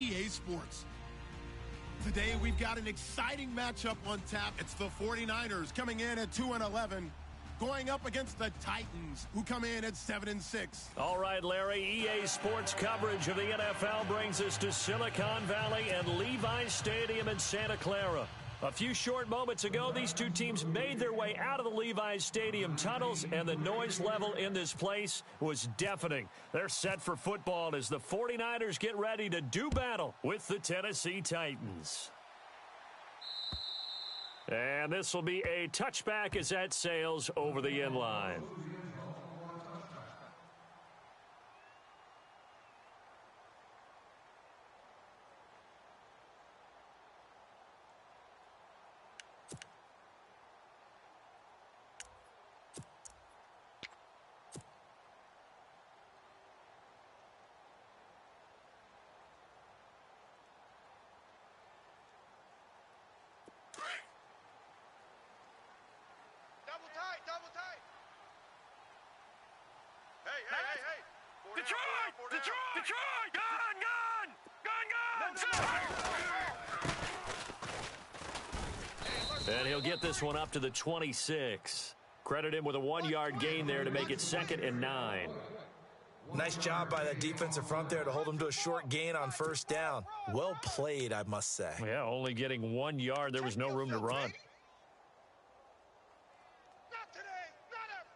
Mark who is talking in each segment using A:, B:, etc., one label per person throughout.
A: EA Sports. Today we've got an exciting matchup on tap. It's the 49ers coming in at 2-11, going up against the Titans, who come in at 7-6.
B: All right, Larry, EA Sports coverage of the NFL brings us to Silicon Valley and Levi's Stadium in Santa Clara. A few short moments ago, these two teams made their way out of the Levi's Stadium tunnels, and the noise level in this place was deafening. They're set for football as the 49ers get ready to do battle with the Tennessee Titans. And this will be a touchback as that sails over the end line.
C: Double tight. Hey. Detroit! Gun!
B: And he'll get this one up to the 26. Credit him with a 1-yard gain there to make it 2nd and 9.
D: Nice job by that defensive front there to hold him to a short gain on first down. Well played, I must say.
B: Yeah, only getting 1 yard. There was no room to run.
C: Not today! Not ever!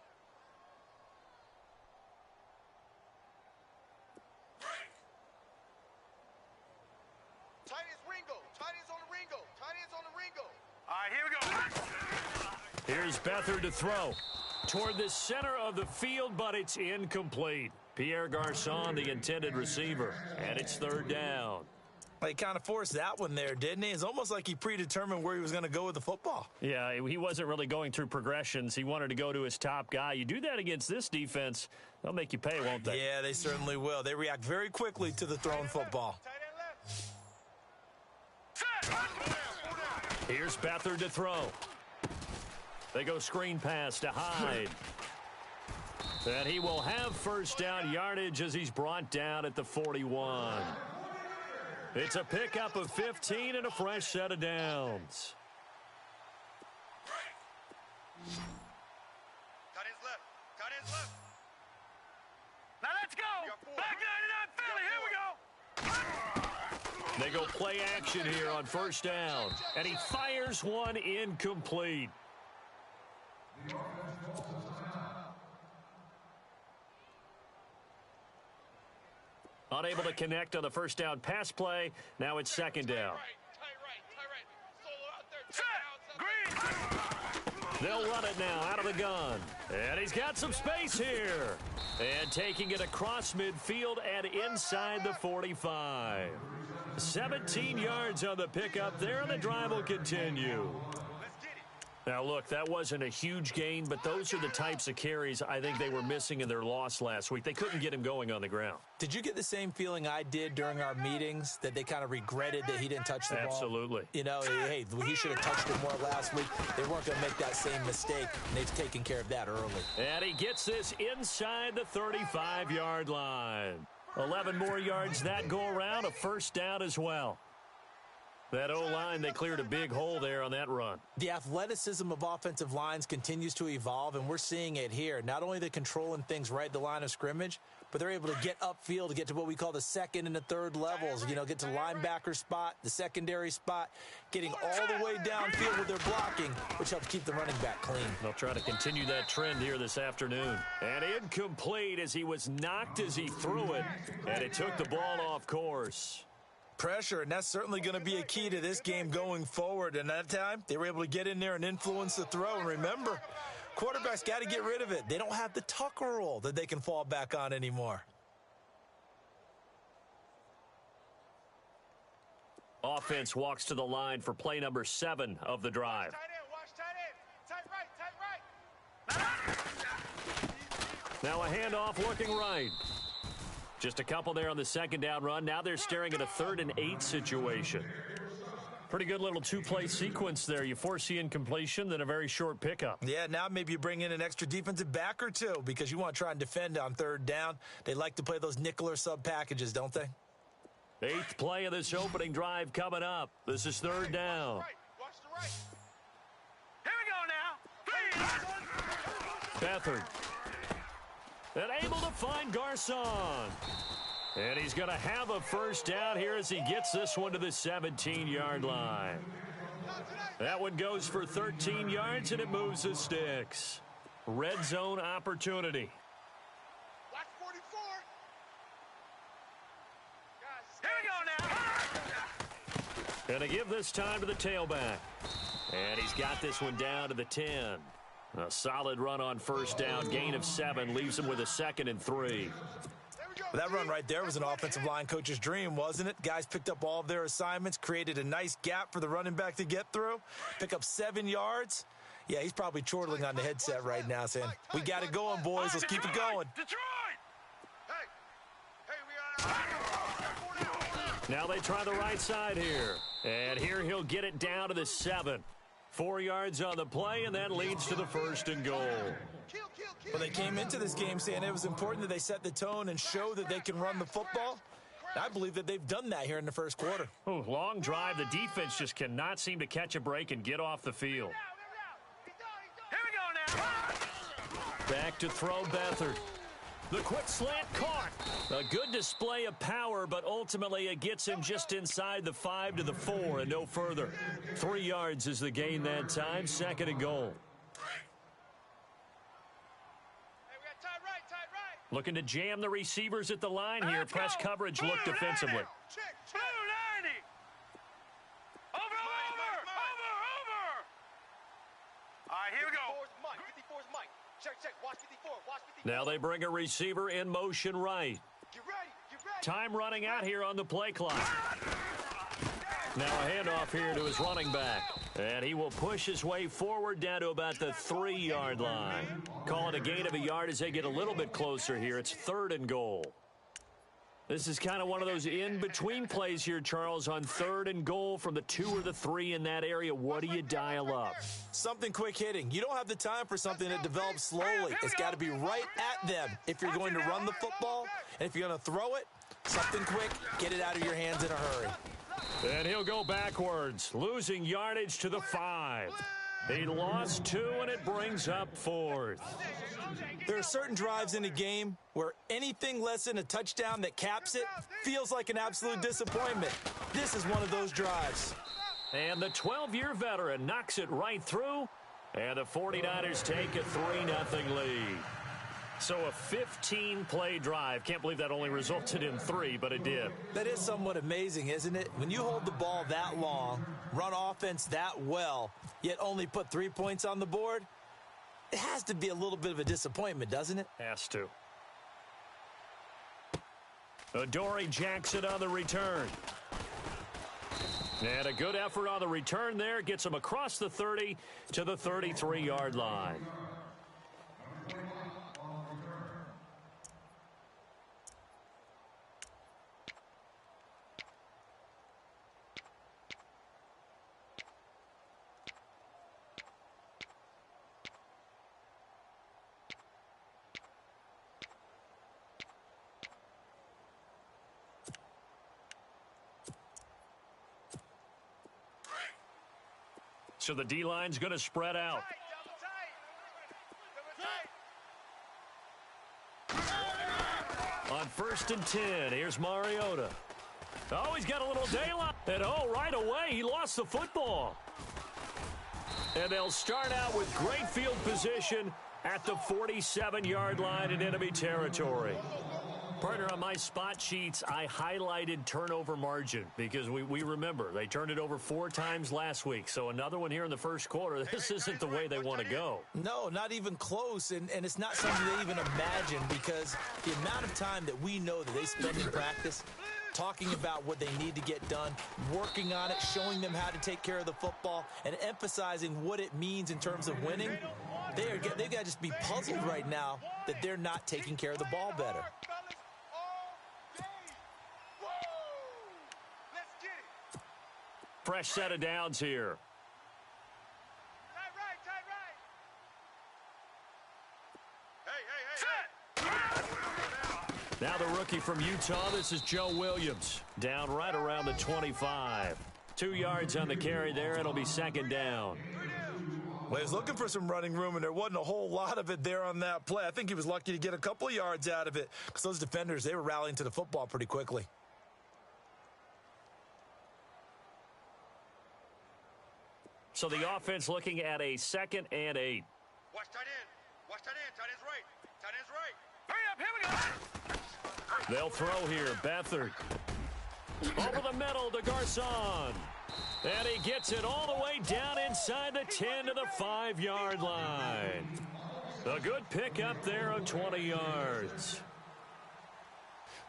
C: Tight ends Ringo. Tight ends on the Ringo. All right, here we go.
B: Here's Beathard to throw toward the center of the field, but it's incomplete. Pierre Garçon, the intended receiver, and it's 3rd down.
D: Well, he kind of forced that one there, didn't he? It's almost like he predetermined where he was going to go with the football.
B: Yeah, he wasn't really going through progressions. He wanted to go to his top guy. You do that against this defense, they'll make you pay, won't they?
D: Yeah, they certainly will. They react very quickly to the thrown football.
B: Here's Beathard to throw. They go screen pass to Hyde. And he will have first down yardage as he's brought down at the 41. It's a pickup of 15 and a fresh set of downs.
C: Cut his left.
E: Now let's go. Back 99 Philly. Here we go.
B: They go play action here on first down. And he fires one incomplete. Unable to connect on the first down pass play. Now it's 2nd down.
C: Tight right. Solo out there.
E: Green.
B: They'll run it now out of the gun. And he's got some space here. And taking it across midfield and inside the 45. 17 yards on the pickup there, and the drive will continue. Now, look, that wasn't a huge gain, but those are the types of carries I think they were missing in their loss last week. They couldn't get him going on the ground.
D: Did you get the same feeling I did during our meetings, that they kind of regretted that he didn't touch the ball?
B: Absolutely.
D: You know, hey, he should have touched it more last week. They weren't going to make that same mistake, and they've taken care of that early.
B: And he gets this inside the 35-yard line. 11 more yards that go around, a first down as well. That O-line, they cleared a big hole there on that run.
D: The athleticism of offensive lines continues to evolve, and we're seeing it here. Not only are they controlling things right at the line of scrimmage, but they're able to get upfield to get to what we call the 2nd and the 3rd levels. You know, get to linebacker spot, the secondary spot, getting all the way downfield with their blocking, which helps keep the running back clean.
B: They'll try to continue that trend here this afternoon. And incomplete as he was knocked as he threw it, and it took the ball off course.
D: Pressure, and that's certainly going to be a key to this game going forward. And that time, they were able to get in there and influence the throw. And remember, quarterbacks got to get rid of it. They don't have the Tucker rule that they can fall back on anymore.
B: Offense walks to the line for play number 7 of the drive.
C: Watch tight end. Tight right.
B: Now a handoff looking right. Just a couple there on the 2nd down run. Now they're staring at a 3rd and 8 situation. Pretty good little 2-play sequence there. You force the incompletion, then a very short pickup.
D: Yeah, now maybe you bring in an extra defensive back or two because you want to try and defend on 3rd down. They like to play those nickel or sub packages, don't they?
B: Eighth play of this opening drive coming up. This is third down.
C: Watch the right.
E: Here we go now.
B: Beathard. And able to find Garcon. And he's going to have a first down here as he gets this one to the 17-yard line. That one goes for 13 yards, and it moves the sticks. Red zone opportunity.
C: Watch 44.
E: Here we go now.
B: Going to give this time to the tailback. And he's got this one down to the 10. A solid run on first down. Gain of 7 leaves him with a 2nd and 3.
D: That run right there was an offensive line coach's dream, wasn't it? Guys picked up all of their assignments, created a nice gap for the running back to get through, pick up 7 yards. Yeah, he's probably chortling on the headset right now saying, we got it going, boys. Let's keep it going.
E: Detroit!
B: Now they try the right side here. And here he'll get it down to the 7. 4 yards on the play, and that leads to the 1st and goal.
D: Well, they came into this game saying it was important that they set the tone and show that they can run the football. I believe that they've done that here in the first quarter.
B: Ooh, long drive. The defense just cannot seem to catch a break and get off the field.
E: Here we go now.
B: Back to throw Beathard. The quick slant caught. A good display of power, but ultimately it gets him just inside the 5 to the 4 and no further. 3 yards is the gain that time. 2nd and goal. Looking to jam the receivers at the line here. Press coverage look defensively.
C: Check.
E: Blue 90. Over. All right, here we go.
C: 54's Mike. Check. Watch 54. Watch 54.
B: Now they bring a receiver in motion right.
C: Get ready.
B: Time running out here on the play clock. Now a handoff here to his running back. And he will push his way forward down to about the 3-yard line. Call it a gain of a yard as they get a little bit closer here. It's 3rd and goal. This is kind of one of those in-between plays here, Charles, on 3rd and goal from the 2 or the 3 in that area. What do you dial up?
D: Something quick hitting. You don't have the time for something that develops slowly. It's got to be right at them if you're going to run the football. And if you're going to throw it, something quick, get it out of your hands in a hurry.
B: And he'll go backwards, losing yardage to the 5. He lost 2, and it brings up 4th.
D: There are certain drives in a game where anything less than a touchdown that caps it feels like an absolute disappointment. This is one of those drives.
B: And the 12-year veteran knocks it right through, and the 49ers take a 3-0 lead. So a 15-play drive. Can't believe that only resulted in 3, but it did.
D: That is somewhat amazing, isn't it? When you hold the ball that long, run offense that well, yet only put 3 points on the board, it has to be a little bit of a disappointment, doesn't it?
B: Has to. Adoree Jackson on the return. And a good effort on the return there. Gets him across the 30 to the 33-yard line. So the D-line's going to spread out. On 1st and 10, here's Mariota. Oh, he's got a little daylight. And right away, he lost the football. And they'll start out with great field position at the 47-yard line in enemy territory. Partner, on my spot sheets, I highlighted turnover margin because we remember they turned it over 4 times last week. So another one here in the first quarter. This isn't the way they want to go.
D: No, not even close. And it's not something they even imagine because the amount of time that we know that they spend in practice talking about what they need to get done, working on it, showing them how to take care of the football, and emphasizing what it means in terms of winning, they've got to just be puzzled right now that they're not taking care of the ball better.
B: Fresh set of downs here. Now the rookie from Utah, this is Joe Williams, down right around the 25. 2 yards on the carry there. It'll be second down.
D: Well, he was looking for some running room, and there wasn't a whole lot of it there on that play. I think he was lucky to get a couple of yards out of it because those defenders, they were rallying to the football pretty quickly.
B: So the offense looking at a 2nd and 8.
C: Watch tight end. Watch tight end. Tight end's right. Tight end's right.
E: Hurry up, here we go.
B: They'll throw here. Beathard. Over the middle to Garcon. And he gets it all the way down inside the 10 to the 5-yard line. A good pickup there on 20 yards.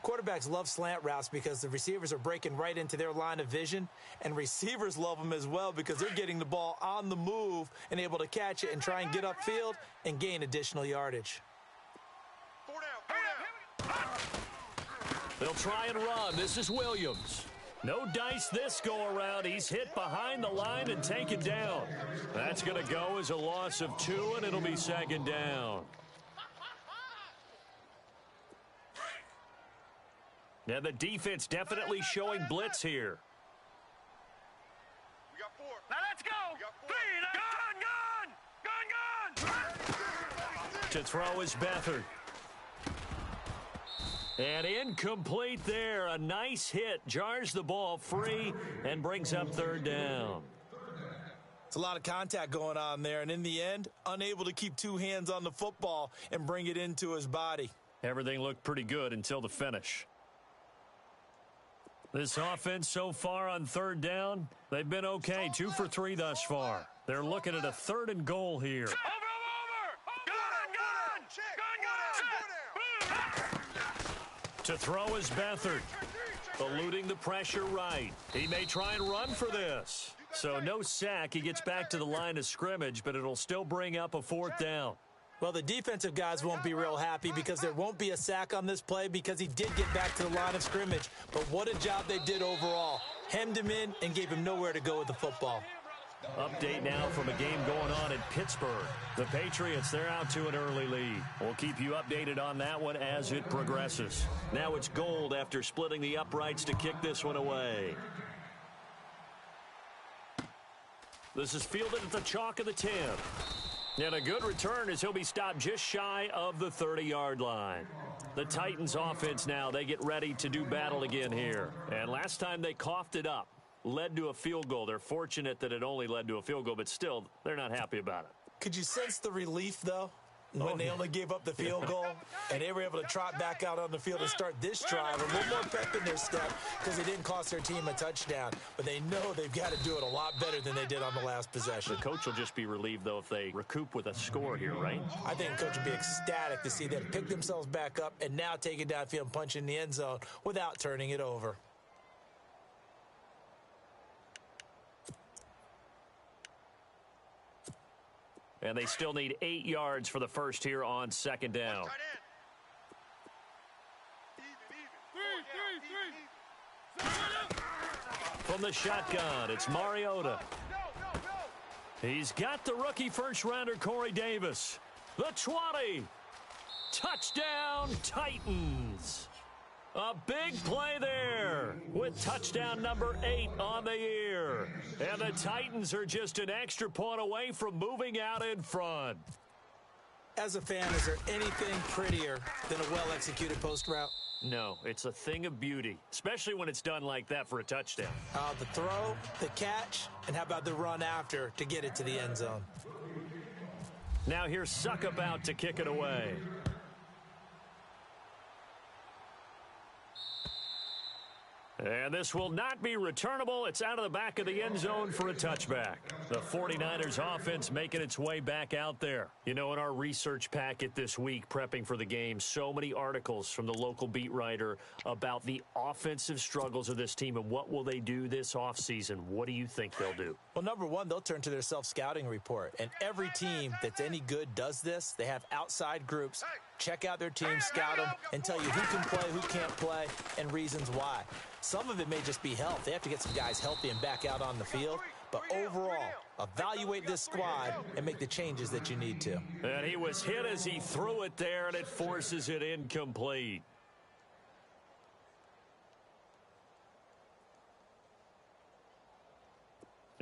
D: Quarterbacks love slant routes because the receivers are breaking right into their line of vision, and receivers love them as well because they're getting the ball on the move and able to catch it and try and get upfield and gain additional yardage.
C: 4 down. 4 down.
B: They'll try and run. This is Williams. No dice this go-around. He's hit behind the line and taken down. That's going to go as a loss of 2, and it'll be second down. And the defense definitely showing blitz here.
C: We got 4.
E: Now let's go. Gun.
B: To throw is Beathard. And incomplete there. A nice hit. Jars the ball free and brings up 3rd down.
D: It's a lot of contact going on there, and in the end, unable to keep 2 hands on the football and bring it into his body.
B: Everything looked pretty good until the finish. This offense so far on 3rd down, they've been okay. 2 for 3 thus far. They're looking at a 3rd and goal here.
E: Over.
B: To throw is Beathard. Eluding the pressure right. He may try and run for this. So no sack. He gets back to the line of scrimmage, but it'll still bring up a 4th down.
D: Well, the defensive guys won't be real happy because there won't be a sack on this play because he did get back to the line of scrimmage. But what a job they did overall. Hemmed him in and gave him nowhere to go with the football.
B: Update now from a game going on in Pittsburgh. The Patriots, they're out to an early lead. We'll keep you updated on that one as it progresses. Now it's Gold after splitting the uprights to kick this one away. This is fielded at the chalk of the 10. And a good return as he'll be stopped just shy of the 30-yard line. The Titans offense now, they get ready to do battle again here. And last time they coughed it up, led to a field goal. They're fortunate that it only led to a field goal, but still, they're not happy about it.
D: Could you sense the relief, though, when they only gave up the field goal and they were able to trot back out on the field and start this drive a little more pep in their step because it didn't cost their team a touchdown. But they know they've got to do it a lot better than they did on the last possession.
B: The coach will just be relieved, though, if they recoup with a score here, right?
D: I think the coach will be ecstatic to see them pick themselves back up and now take it downfield and punch in the end zone without turning it over.
B: And they still need 8 yards for the first here on 2nd down. From the shotgun, it's Mariota. He's got the rookie first-rounder Corey Davis. The 20. Touchdown, Titans. A big play there with touchdown number 8 on the year. And the Titans are just an extra point away from moving out in front.
D: As a fan, is there anything prettier than a well-executed post route?
B: No, it's a thing of beauty, especially when it's done like that for a touchdown.
D: The throw, the catch, and how about the run after to get it to the end zone?
B: Now here's Suck about to kick it away. And this will not be returnable. It's out of the back of the end zone for a touchback. The 49ers offense making its way back out there. You know, in our research packet this week, prepping for the game, so many articles from the local beat writer about the offensive struggles of this team and what will they do this offseason. What do you think they'll do?
D: Well, number one, they'll turn to their self-scouting report. And every team that's any good does this. They have outside groups. Check out their team, scout them, and tell you who can play, who can't play, and reasons why. Some of it may just be health. They have to get some guys healthy and back out on the field. But overall, evaluate this squad and make the changes that you need to.
B: And he was hit as he threw it there, and it forces it incomplete.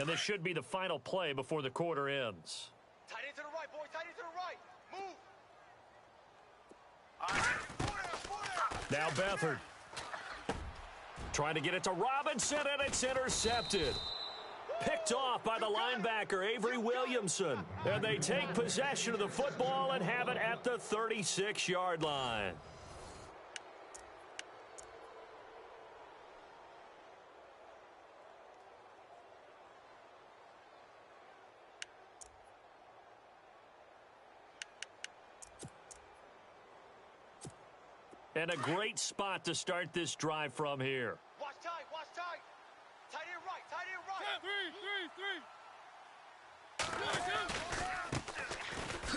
B: And this should be the final play before the quarter ends.
C: Tight end to the right, boy. Tight end to the right. Move.
B: Now Beathard. Trying to get it to Robinson, and it's intercepted. Picked off by the linebacker, Avery Williamson. And they take possession of the football and have it at the 36-yard line. And a great spot to start this drive from here.
C: Watch tight, watch tight. Tight end right, tight end right.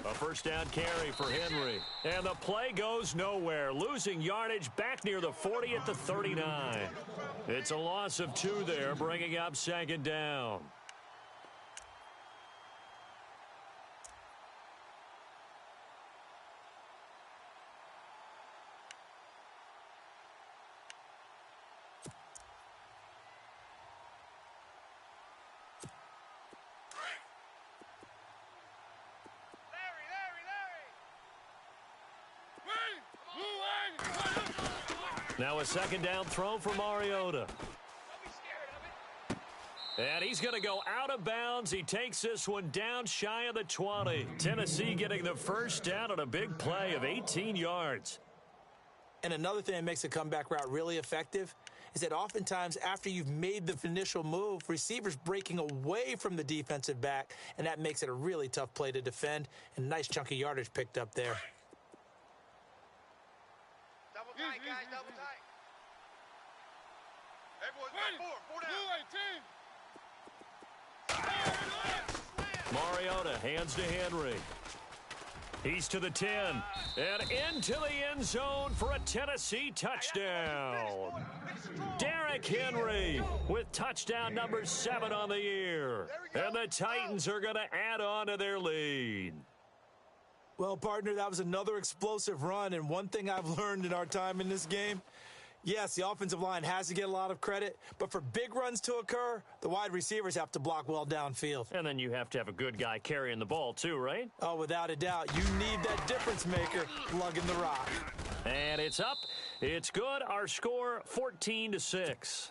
B: A first down carry for Henry. And the play goes nowhere. Losing yardage back near the 40 at the 39. It's a loss of 2 there, bringing up second down. Now a second down throw for Mariota. And he's going to go out of bounds. He takes this one down shy of the 20. Tennessee getting the first down on a big play of 18 yards.
D: And another thing that makes a comeback route really effective is that oftentimes after you've made the initial move, receivers breaking away from the defensive back, and that makes it a really tough play to defend. And a nice chunk of yardage picked up there.
C: Double tight, guys, double tight. Everyone's got 4.
B: Mariota hands to Henry. He's to the 10 and into the end zone for a Tennessee touchdown. Derrick Henry with touchdown number 7 on the year. And the Titans are going to add on to their lead.
D: Well, partner, that was another explosive run, and one thing I've learned in our time in this game, yes, the offensive line has to get a lot of credit, but for big runs to occur, the wide receivers have to block well downfield.
B: And then you have to have a good guy carrying the ball too, right?
D: Oh, without a doubt. You need that difference maker lugging the rock.
B: And it's up. It's good. Our score, 14-6.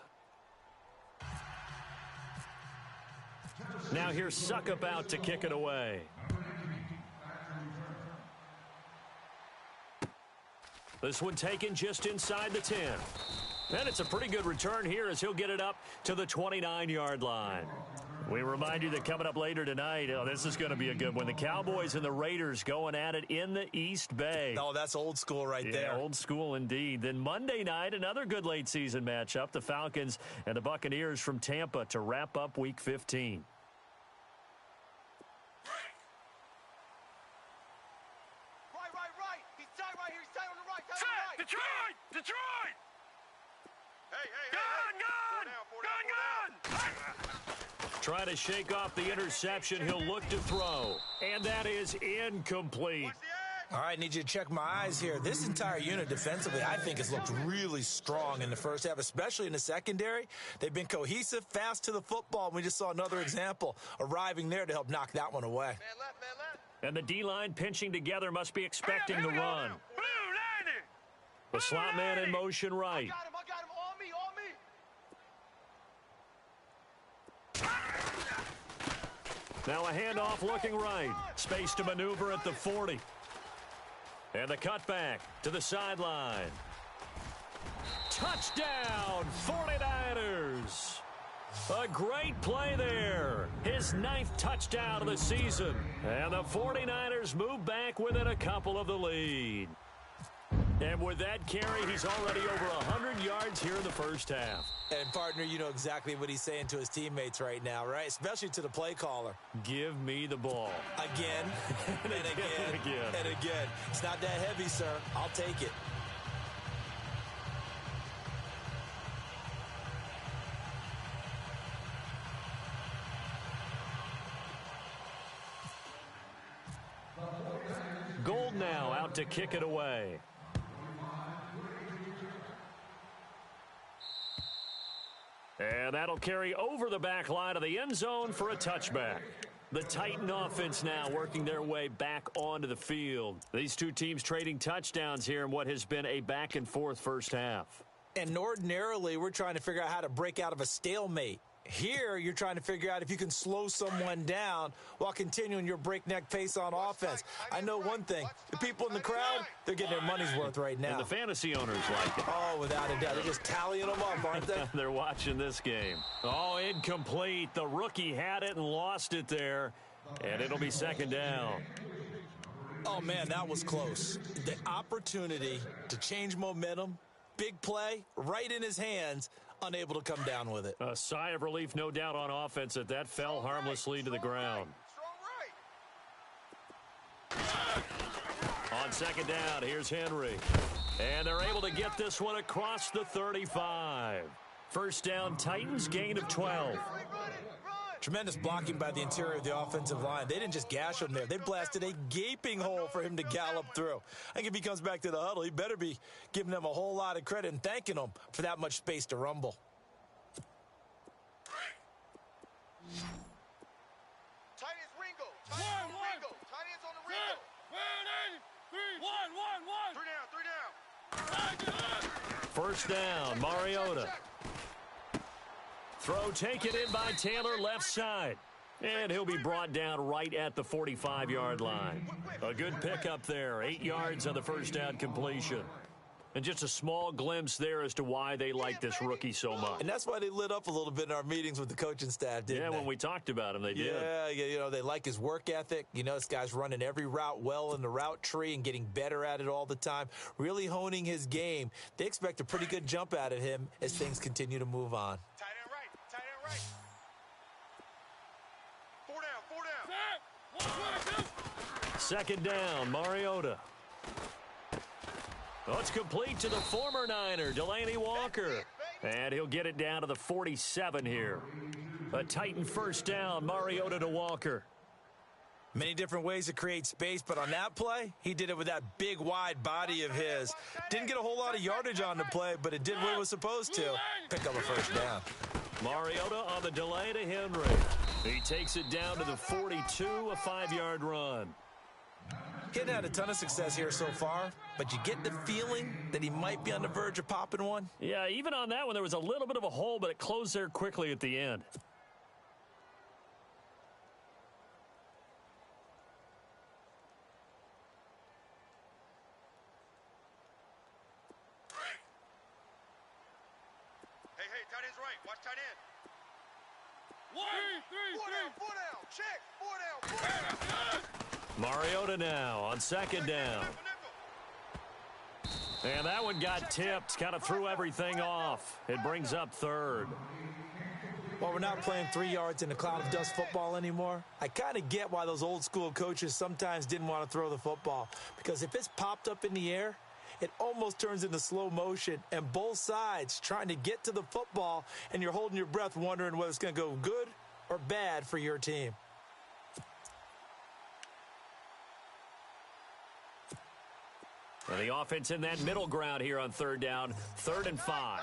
B: Now here's Suckup out to kick it away. This one taken just inside the 10. And it's a pretty good return here as he'll get it up to the 29-yard line. We remind you that coming up later tonight, this is going to be a good one. The Cowboys and the Raiders going at it in the East Bay.
D: Oh, that's old school right there.
B: Old school indeed. Then Monday night, another good late-season matchup, the Falcons and the Buccaneers from Tampa to wrap up Week 15.
E: Detroit!
C: Hey!
E: Gun!
B: Trying to shake off the interception. He'll look to throw. And that is incomplete.
D: All right, need you to check my eyes here. This entire unit defensively, I think, has looked really strong in the first half, especially in the secondary. They've been cohesive, fast to the football, and we just saw another example arriving there to help knock that one away.
C: Man left.
B: And the D-line pinching together must be expecting the run. The slot man in motion right.
C: I got him. On me.
B: Now a handoff looking right. Space to maneuver at the 40. And the cutback to the sideline. Touchdown, 49ers. A great play there. His 9th touchdown of the season. And the 49ers move back within a couple of the lead. And with that carry, he's already over 100 yards here in the first half.
D: And, partner, you know exactly what he's saying to his teammates right now, right? Especially to the play caller.
B: Give me the ball.
D: Again, and again, and again. It's not that heavy, sir. I'll take it.
B: Gold now out to kick it away. And that'll carry over the back line of the end zone for a touchback. The Titan offense now working their way back onto the field. These two teams trading touchdowns here in what has been a back-and-forth first half.
D: And ordinarily, we're trying to figure out how to break out of a stalemate. Here, you're trying to figure out if you can slow someone down while continuing your breakneck pace on offense. I know one thing. The people in the crowd, they're getting their money's worth right now.
B: And the fantasy owners like it.
D: Oh, without a doubt. They're just tallying them up, aren't they?
B: They're watching this game. Oh, incomplete. The rookie had it and lost it there. And it'll be second down.
D: Oh, man, that was close. The opportunity to change momentum, big play, right in his hands, unable to come down with it.
B: A sigh of relief, no doubt, on offense that fell harmlessly to the ground. On second down, here's Henry. And they're able to get this one across the 35. First down, Titans, gain of 12.
D: Tremendous blocking by the interior of the offensive line. They didn't just gash him there. They blasted a gaping hole for him to gallop through. I think if he comes back to the huddle, he better be giving them a whole lot of credit and thanking them for that much space to rumble.
C: Titans Ringo. Titans on the Ringo. Titans on the Ringo. 3 down.
B: First down, Mariota. Throw taken in by Taylor, left side. And he'll be brought down right at the 45-yard line. A good pickup there, 8 yards on the first down completion. And just a small glimpse there as to why they like this rookie so much.
D: And that's why they lit up a little bit in our meetings with the coaching staff, didn't they?
B: Yeah, when we talked about him, they did.
D: Yeah, you know, they like his work ethic. You know, this guy's running every route well in the route tree and getting better at it all the time, really honing his game. They expect a pretty good jump out of him as things continue to move on.
C: Tight end right. Tight end right. 4 down. 4 down.
B: Second down, Mariota. Oh, it's complete to the former Niner, Delaney Walker. And he'll get it down to the 47 here. A Titan first down, Mariota to Walker.
D: Many different ways to create space, but on that play, he did it with that big, wide body of his. Didn't get a whole lot of yardage on the play, but it did what it was supposed to. Pick up a first down.
B: Mariota on the delay to Henry. He takes it down to the 42, a 5-yard run.
D: He hadn't had a ton of success here so far, but you get the feeling that he might be on the verge of popping one.
B: Yeah, even on that one, there was a little bit of a hole, but it closed there quickly at the end.
C: Hey, tight end's right. Watch tight end. 4 down. Check. 4 down.
B: Mariota now on second down. And that one got tipped, kind of threw everything off. It brings up third.
D: Well, we're not playing 3 yards in a cloud of dust football anymore. I kind of get why those old school coaches sometimes didn't want to throw the football. Because if it's popped up in the air, it almost turns into slow motion. And both sides trying to get to the football, and you're holding your breath wondering whether it's going to go good or bad for your team.
B: And the offense in that middle ground here on third down, 3rd and 5.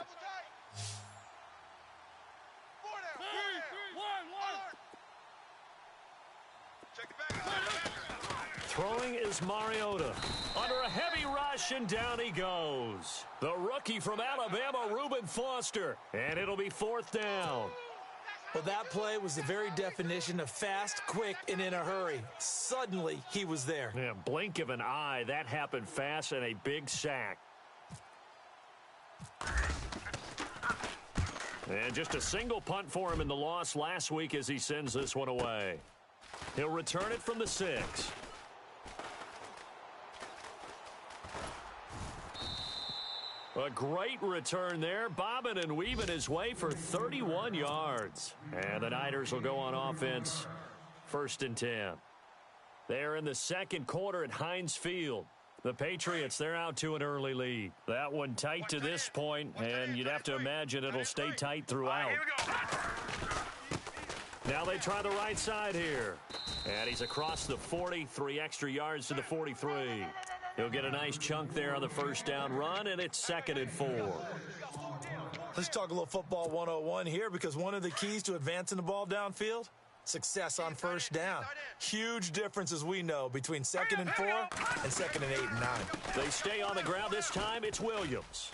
B: Throwing is Mariota. Under a heavy rush, and down he goes. The rookie from Alabama, Reuben Foster. And it'll be 4th down.
D: Well, that play was the very definition of fast, quick, and in a hurry. Suddenly, he was there.
B: Yeah, blink of an eye. That happened fast, and a big sack. And just a single punt for him in the loss last week as he sends this one away. He'll return it from the 6. A great return there, bobbing and weaving his way for 31 yards. And the Niners will go on offense, 1st and 10. They're in the second quarter at Heinz Field. The Patriots, they're out to an early lead. That one tight to this point, and you'd have to imagine it'll stay tight throughout. Now they try the right side here. And he's across the 40, 3 extra yards to the 43. He'll get a nice chunk there on the first down run, and it's 2nd and 4.
D: Let's talk a little football 101 here, because one of the keys to advancing the ball downfield, success on first down. Huge difference, as we know, between 2nd and 4 and 2nd and 8 and 9.
B: They stay on the ground. This time it's Williams.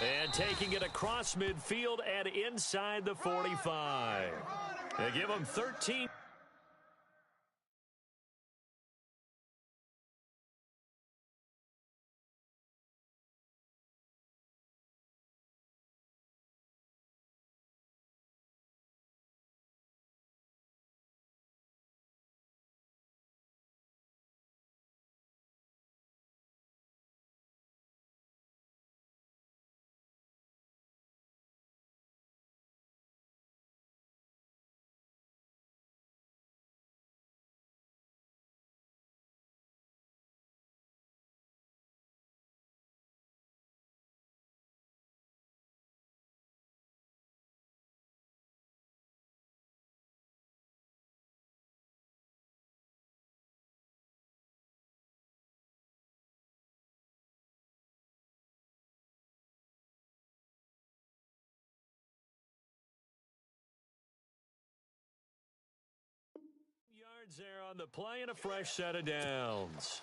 B: And taking it across midfield and inside the 45. They give him 13. Yards there on the play and a fresh set of downs.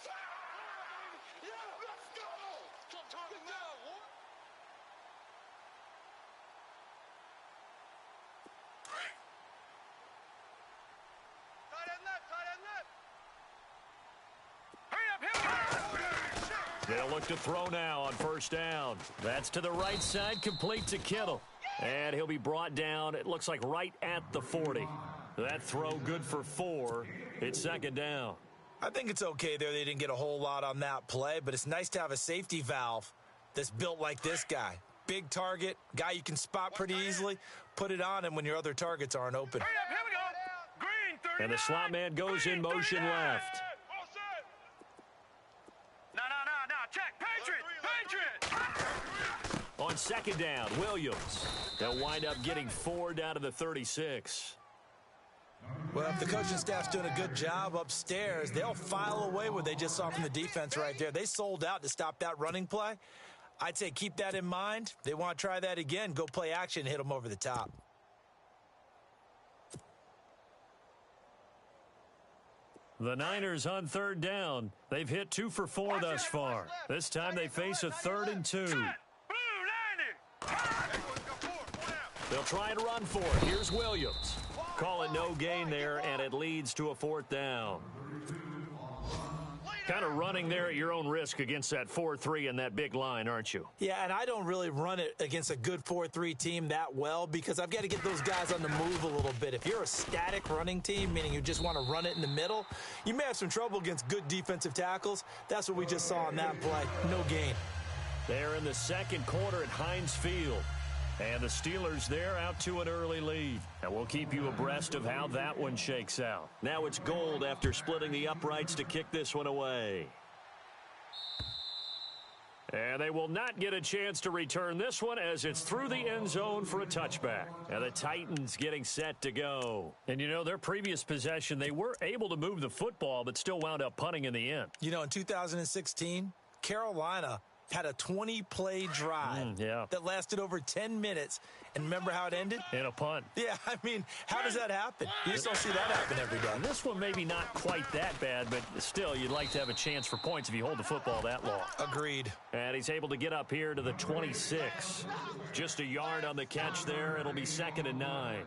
B: They'll look to throw now on first down. That's to the right side, complete to Kittle. And he'll be brought down, it looks like right at the 40. That throw good for 4. It's 2nd down.
D: I think it's okay there. They didn't get a whole lot on that play, but it's nice to have a safety valve that's built like this guy. Big target, guy you can spot pretty easily. Put it on him when your other targets aren't open.
E: Here we go. Green,
B: And the slot man goes in motion left.
E: No. Check. Patriot.
B: On 2nd down, Williams. They'll wind up getting 4 down to the 36.
D: Well, if the coaching staff's doing a good job upstairs, they'll file away what they just saw from the defense right there. They sold out to stop that running play. I'd say keep that in mind. They want to try that again. Go play action and hit them over the top.
B: The Niners on 3rd down. They've hit 2 for 4 thus far. This time they face a 3rd and 2. They'll try and run for it. Here's Williams. Call it no gain there, and it leads to a 4th down. Kind of running there at your own risk against that 4-3 and that big line, aren't you?
D: Yeah, and I don't really run it against a good 4-3 team that well, because I've got to get those guys on the move a little bit. If you're a static running team, meaning you just want to run it in the middle, you may have some trouble against good defensive tackles. That's what we just saw on that play. No gain.
B: They're in the 2nd quarter at Heinz Field. And the Steelers there out to an early lead. And we'll keep you abreast of how that one shakes out. Now it's Gold after splitting the uprights to kick this one away. And they will not get a chance to return this one as it's through the end zone for a touchback. And the Titans getting set to go. And, you know, their previous possession, they were able to move the football but still wound up punting in the end.
D: You know, in 2016, Carolina had a 20-play drive that lasted over 10 minutes. And remember how it ended?
B: In a punt.
D: Yeah, I mean, how does that happen? You just don't see that happen every day.
B: And this one maybe not quite that bad, but still, you'd like to have a chance for points if you hold the football that long.
D: Agreed.
B: And he's able to get up here to the 26. Just a yard on the catch there. It'll be 2nd and 9.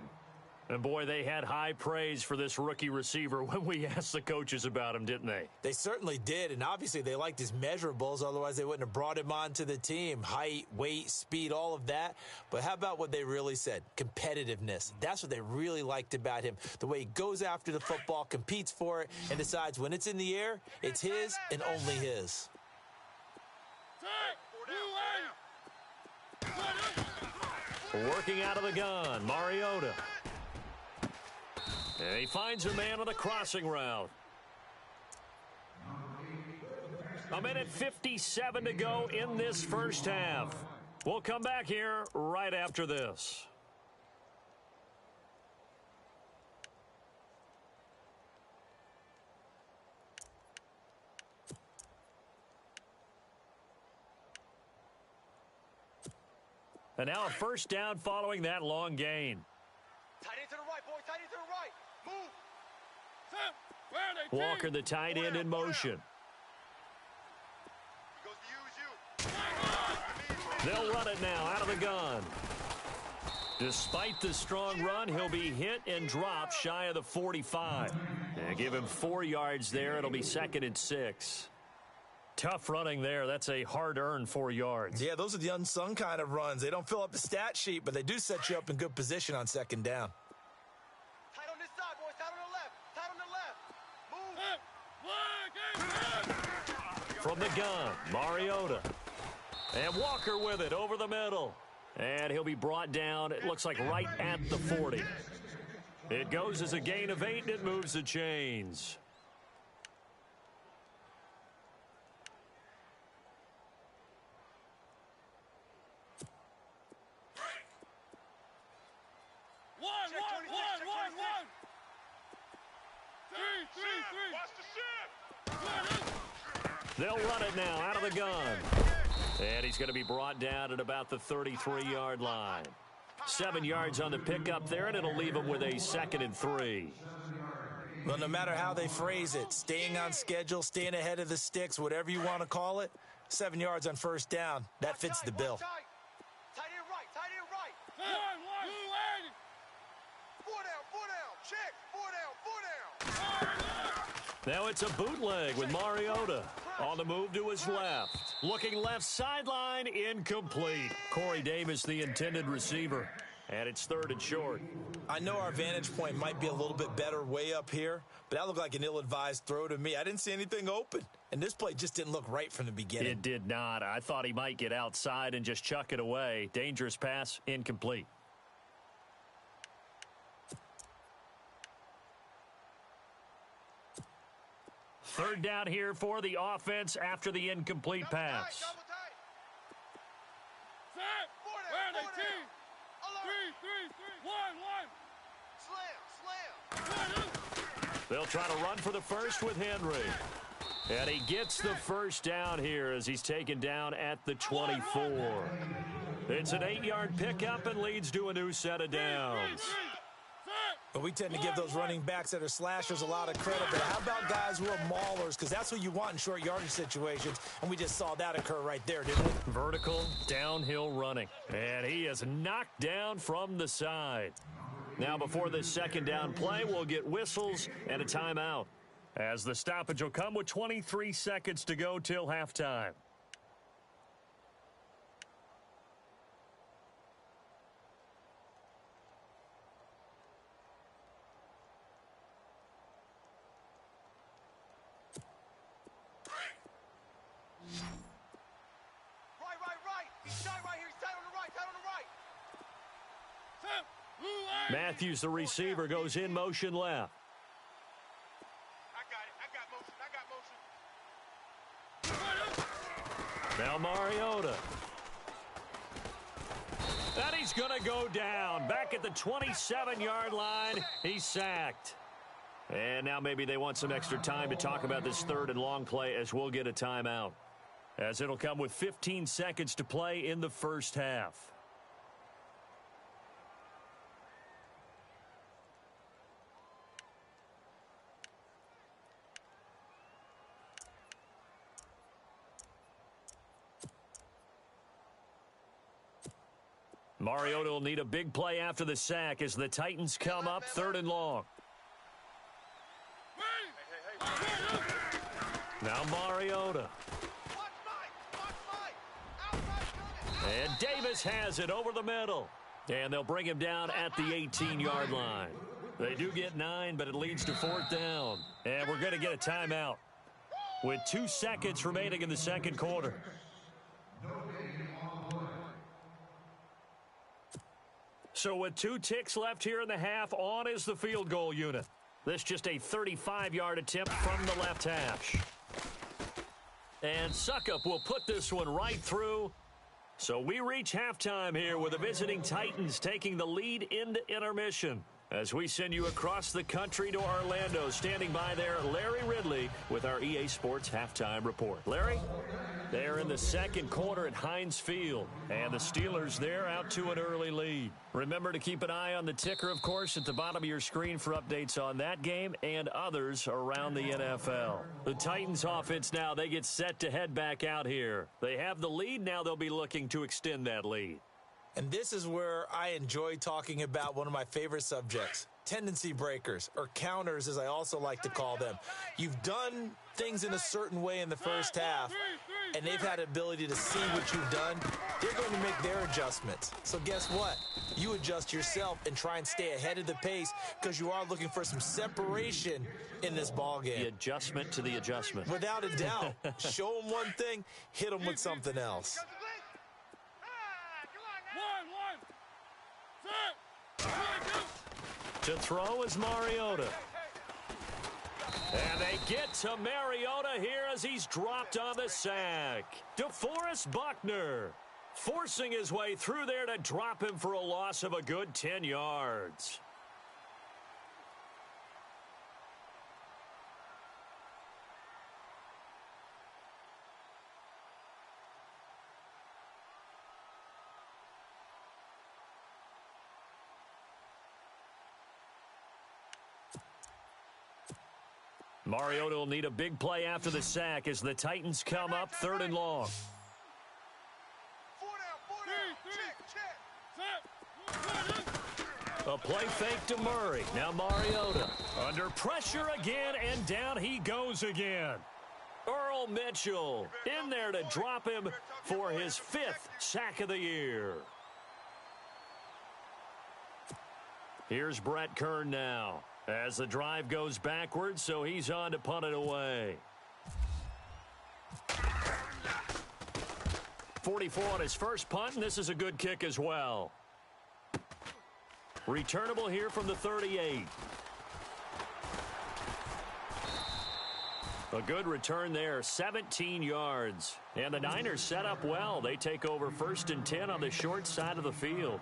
B: And, boy, they had high praise for this rookie receiver when we asked the coaches about him, didn't they?
D: They certainly did, and obviously they liked his measurables. Otherwise, they wouldn't have brought him onto the team. Height, weight, speed, all of that. But how about what they really said? Competitiveness. That's what they really liked about him. The way he goes after the football, competes for it, and decides when it's in the air, it's his and only his.
B: Working out of the gun, Mariota. And he finds a man on the crossing route. 1:57 to go in this first half. We'll come back here right after this. And now a first down following that long gain.
C: Tight end to the right, boy. Tight end to the right. Move.
B: Walker, the tight end, in motion.
C: He goes to use you.
B: They'll run it now out of the gun. Despite the strong run, he'll be hit and dropped shy of the 45. And give him 4 yards there. It'll be 2nd and 6. Tough running there. That's a hard-earned 4 yards.
D: Yeah, those are the unsung kind of runs. They don't fill up the stat sheet, but they do set you up in good position on 2nd down.
C: Tight on this side, boys. Tight on the left. Tight on the left. Move.
B: From the gun, Mariota. And Walker with it over the middle. And he'll be brought down, it looks like, right at the 40. It goes as a gain of 8, and it moves the chains. They'll run it now out of the gun. And he's going to be brought down at about the 33-yard line. 7 yards on the pickup there, and it'll leave him with a 2nd and 3.
D: Well, no matter how they phrase it, staying on schedule, staying ahead of the sticks, whatever you want to call it, 7 yards on first down, that fits the bill.
C: Tight end right. Tight end right. 4 down. Check. 4 down.
B: Now it's a bootleg with Mariota on the move to his left. Looking left sideline, incomplete. Corey Davis, the intended receiver. And it's 3rd and short.
D: I know our vantage point might be a little bit better way up here, but that looked like an ill-advised throw to me. I didn't see anything open, and this play just didn't look right from the beginning.
B: It did not. I thought he might get outside and just chuck it away. Dangerous pass, incomplete. Third down here for the offense after the incomplete pass.
C: Double tight. Slam.
B: They'll try to run for the first with Henry. And he gets the first down here as he's taken down at the 24. It's an 8-yard pickup and leads to a new set of downs.
D: But we tend to give those running backs that are slashers a lot of credit. But how about guys who are maulers? Because that's what you want in short yardage situations. And we just saw that occur right there, didn't we?
B: Vertical, downhill running. And he is knocked down from the side. Now before this 2nd down play, we'll get whistles and a timeout, as the stoppage will come with 23 seconds to go till halftime. Matthews, the receiver, goes in motion left.
C: I got motion.
B: Now Mariota. And he's going to go down. Back at the 27-yard line, he's sacked. And now maybe they want some extra time to talk about this 3rd and long play, as we'll get a timeout, as it'll come with 15 seconds to play in the first half. Mariota will need a big play after the sack as the Titans come up 3rd and long. Now Mariota. And Davis has it over the middle. And they'll bring him down at the 18-yard line. They do get 9, but it leads to 4th down. And we're going to get a timeout with 2 seconds remaining in the 2nd quarter. So with 2 ticks left here in the half, on is the field goal unit. This just a 35-yard attempt from the left hash. And Suckup will put this one right through. So we reach halftime here with the visiting Titans taking the lead into intermission. As we send you across the country to Orlando, standing by there, Larry Ridley with our EA Sports Halftime Report. Larry? They're in the second quarter at Heinz Field, and the Steelers there out to an early lead. Remember to keep an eye on the ticker, of course, at the bottom of your screen for updates on that game and others around the NFL. The Titans offense now, they get set to head back out here. They have the lead. Now they'll be looking to extend that lead.
D: And this is where I enjoy talking about one of my favorite subjects, tendency breakers, or counters as I also like to call them. You've done things in a certain way in the first half, and they've had the ability to see what you've done. They're going to make their adjustments. So guess what? You adjust yourself and try and stay ahead of the pace because you are looking for some separation in this ball game.
B: The adjustment to the adjustment.
D: Without a doubt. Show them one thing, hit them with something else.
B: To throw is Mariota. And they get to Mariota here as he's dropped on the sack. DeForest Buckner forcing his way through there to drop him for a loss of a good 10 yards. Mariota will need a big play after the sack as the Titans come up 3rd and long.
C: 4 down.
B: A play fake to Murray. Now Mariota under pressure again, and down he goes again. Earl Mitchell in there to drop him for his 5th sack of the year. Here's Brett Kern now as the drive goes backwards, so he's on to punt it away. 44 on his first punt, and this is a good kick as well. Returnable here from the 38. A good return there, 17 yards. And the Niners set up well. They take over 1st and 10 on the short side of the field.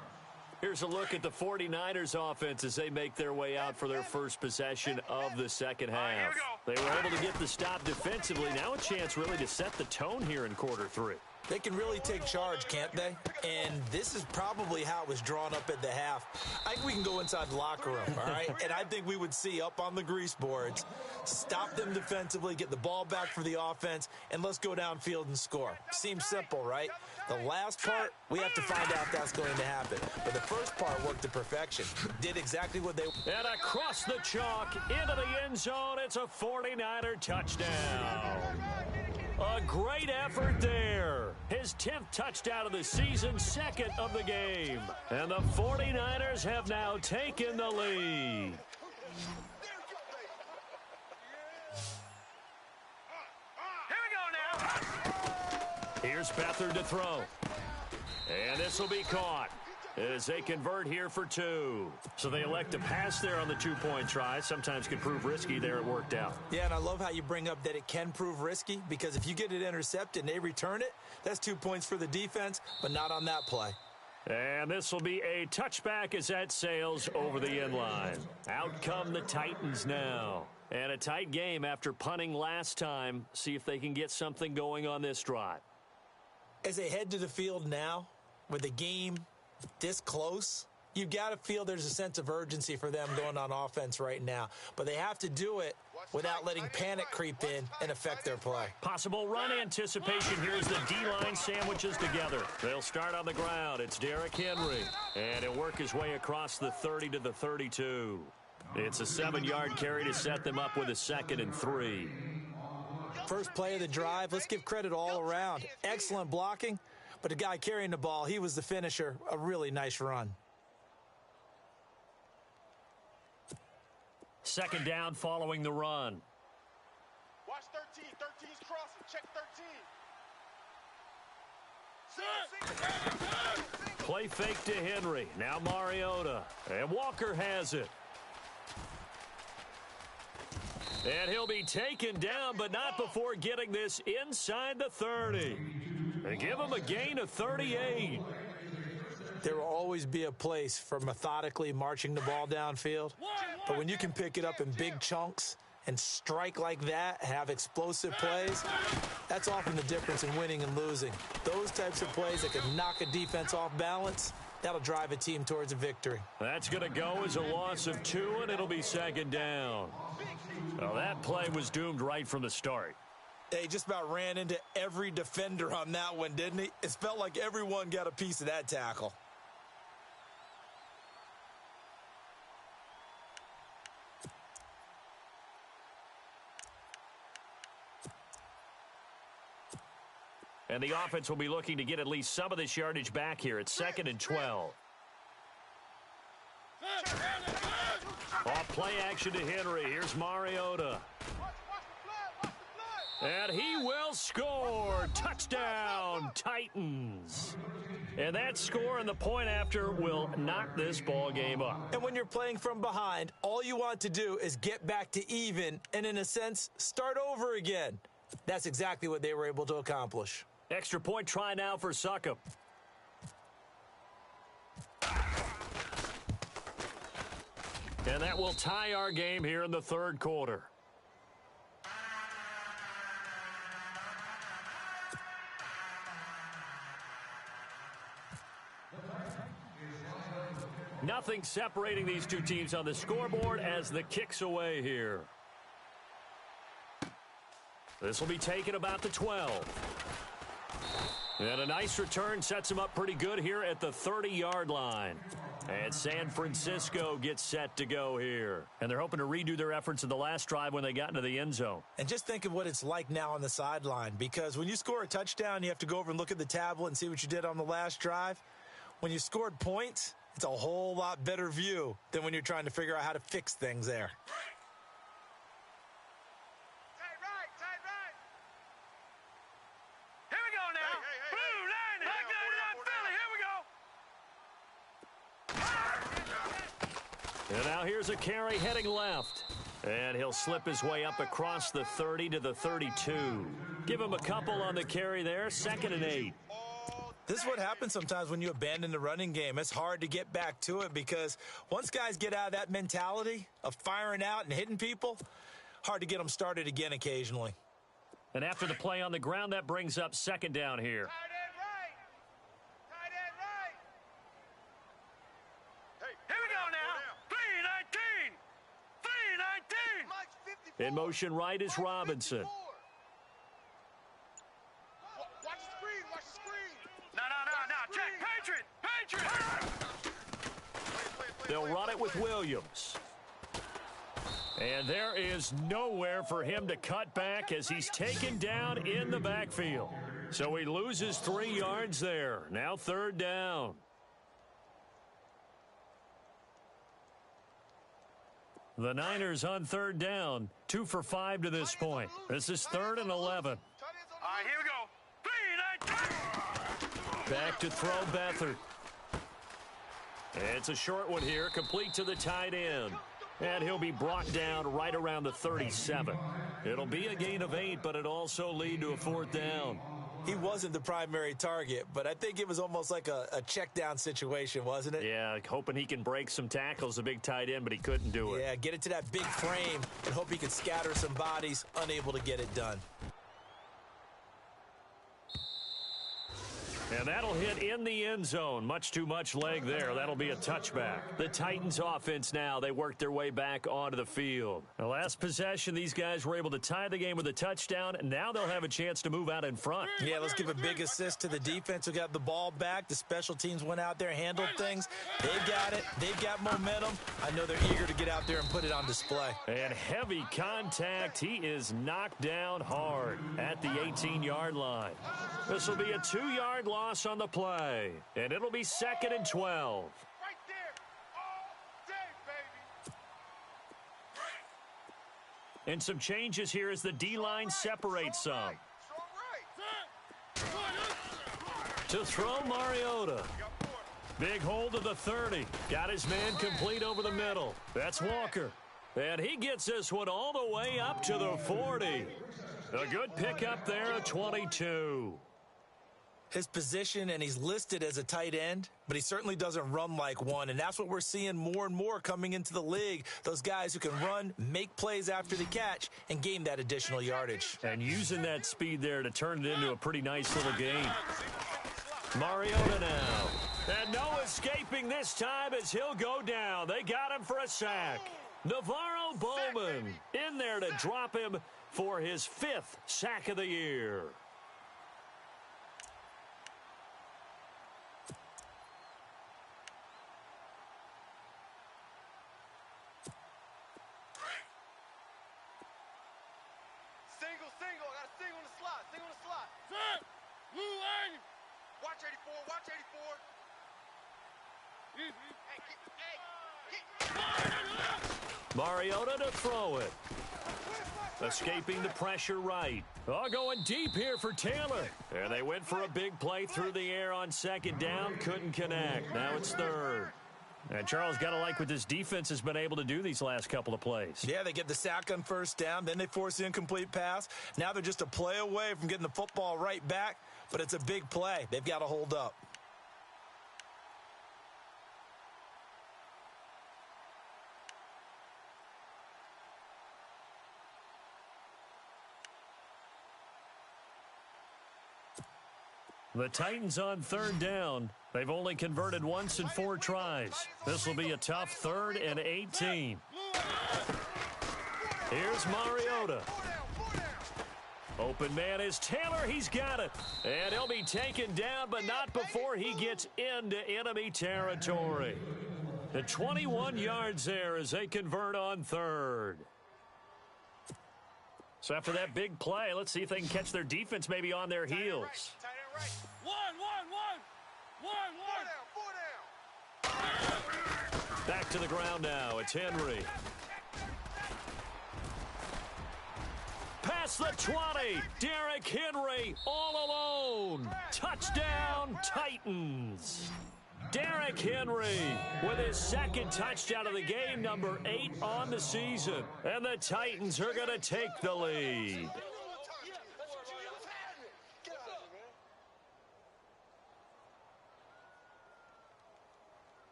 B: Here's a look at the 49ers offense as they make their way out for their first possession of the second half. They were able to get the stop defensively. Now a chance really to set the tone here in quarter 3.
D: They can really take charge, can't they? And this is probably how it was drawn up at the half. I think we can go inside the locker room, all right? And I think we would see up on the grease boards, stop them defensively, get the ball back for the offense, and let's go downfield and score. Seems simple, right? The last part, we have to find out if that's going to happen. But the first part worked to perfection. Did exactly what they...
B: And across the chalk, into the end zone, it's a 49er touchdown. A great effort there. His 10th touchdown of the season, 2nd of the game. And the 49ers have now taken the lead.
E: Here we go now.
B: Here's Beathard to throw. And this will be caught as they convert here for 2. So they elect to pass there on the 2-point try. Sometimes can prove risky. There it worked out.
D: Yeah, and I love how you bring up that it can prove risky, because if you get it intercepted and they return it, that's 2 points for the defense, but not on that play.
B: And this will be a touchback as that sails over the end line. Out come the Titans now. And a tight game after punting last time. See if they can get something going on this drive.
D: As they head to the field now, with the game this close, you've got to feel there's a sense of urgency for them going on offense right now. But they have to do it without letting panic creep in and affect their play.
B: Possible run anticipation. Here's the D-line sandwiches together. They'll start on the ground. It's Derrick Henry. And he'll work his way across the 30 to the 32. It's a 7-yard carry to set them up with a 2nd and 3.
D: First play of the drive, let's give credit all around. Excellent blocking. But the guy carrying the ball, he was the finisher. A really nice run.
B: 2nd down following the run.
C: Watch 13. 13's crossing. Check 13.
B: Play fake to Henry. Now Mariota. And Walker has it. And he'll be taken down, but not before getting this inside the 30. And give him a gain of 38.
D: There will always be a place for methodically marching the ball downfield. But when you can pick it up in big chunks and strike like that, have explosive plays, that's often the difference in winning and losing. Those types of plays that can knock a defense off balance, that'll drive a team towards a victory.
B: That's going to go as a loss of 2, and it'll be second down. Well, that play was doomed right from the start.
D: He just about ran into every defender on that one, didn't he? It felt like everyone got a piece of that tackle.
B: And the offense will be looking to get at least some of this yardage back here. It's 2nd and 12. Off play action to Henry. Here's Mariota. And he will score. Touchdown, Titans. And that score and the point after will knock this ball game up.
D: And when you're playing from behind, all you want to do is get back to even and, in a sense, start over again. That's exactly what they were able to accomplish.
B: Extra point try now for Succop. And that will tie our game here in the third quarter. Nothing separating these two teams on the scoreboard as the kick's away here. This will be taken about the 12. And a nice return sets him up pretty good here at the 30-yard line. And San Francisco gets set to go here. And they're hoping to redo their efforts in the last drive when they got into the end zone.
D: And just think of what it's like now on the sideline, because when you score a touchdown, you have to go over and look at the tablet and see what you did on the last drive. When you scored points, it's a whole lot better view than when you're trying to figure out how to fix things there.
B: And now here's a carry heading left. And he'll slip his way up across the 30 to the 32. Give him a couple on the carry there. 2nd and 8.
D: This is what happens sometimes when you abandon the running game. It's hard to get back to it because once guys get out of that mentality of firing out and hitting people, hard to get them started again occasionally.
B: And after the play on the ground, that brings up 2nd down here. In motion right is Robinson.
C: Watch the screen, watch the screen.
E: No. Check, Patriot.
B: They'll run it with Williams. And there is nowhere for him to cut back as he's taken down in the backfield. So he loses 3 yards there. Now 3rd down. The Niners on 3rd down, 2 for 5 to this point. This is 3rd and 11.
E: All right, here we go.
B: Back to throw Beathard. It's a short one here, complete to the tight end. And he'll be brought down right around the 37. It'll be a gain of 8, but it'll also lead to a 4th down.
D: He wasn't the primary target, but I think it was almost like a check down situation, wasn't it?
B: Yeah, hoping he can break some tackles, a big tight end, but he couldn't do it.
D: Yeah, get it to that big frame and hope he can scatter some bodies, unable to get it done.
B: And that'll hit in the end zone. Much too much leg there. That'll be a touchback. The Titans offense now, they work their way back onto the field. The last possession, these guys were able to tie the game with a touchdown, and now they'll have a chance to move out in front.
D: Yeah, let's give a big assist to the defense who got the ball back. The special teams went out there, handled things. They got it. They've got momentum. I know they're eager to get out there and put it on display.
B: And heavy contact. He is knocked down hard at the 18-yard line. This will be a 2-yard loss on the play, and it'll be 2nd and 12.
C: Right there. All day, baby.
B: And some changes here as the D-line separates some. To throw Mariota. Big hold of the 30. Got his man complete over the middle. That's Walker. And he gets this one all the way up to the 40. A good pickup there at 22.
D: His position, and he's listed as a tight end, but he certainly doesn't run like one, and that's what we're seeing more and more coming into the league. Those guys who can run, make plays after the catch, and gain that additional yardage.
B: And using that speed there to turn it into a pretty nice little gain. Mariota now. And no escaping this time as he'll go down. They got him for a sack. Navarro Bowman in there to drop him for his 5th sack of the year.
C: Single. I got a single in the slot. Single in the slot.
E: Set. Blue line.
C: Watch 84. Watch 84.
B: Mariota to throw it. Escaping the pressure right. Oh, going deep here for Taylor. And they went for a big play through the air on 2nd down. Couldn't connect. Now it's 3rd. And Charles, got to like what this defense has been able to do these last couple of plays.
D: Yeah, they get the sack on 1st down, then they force the incomplete pass. Now they're just a play away from getting the football right back, but it's a big play. They've got to hold up.
B: The Titans on 3rd down. They've only converted once in 4 tries. This will be a tough 3rd and 18. Here's Mariota. Open man is Taylor. He's got it. And he'll be taken down, but not before he gets into enemy territory. The 21 yards there as they convert on 3rd. So after that big play, let's see if they can catch their defense maybe on their heels.
E: One.
B: Back to the ground now. It's Henry. Past the 20. Derrick Henry all alone. Touchdown, Titans. Derrick Henry with his 2nd touchdown of the game, number 8 on the season. And the Titans are going to take the lead.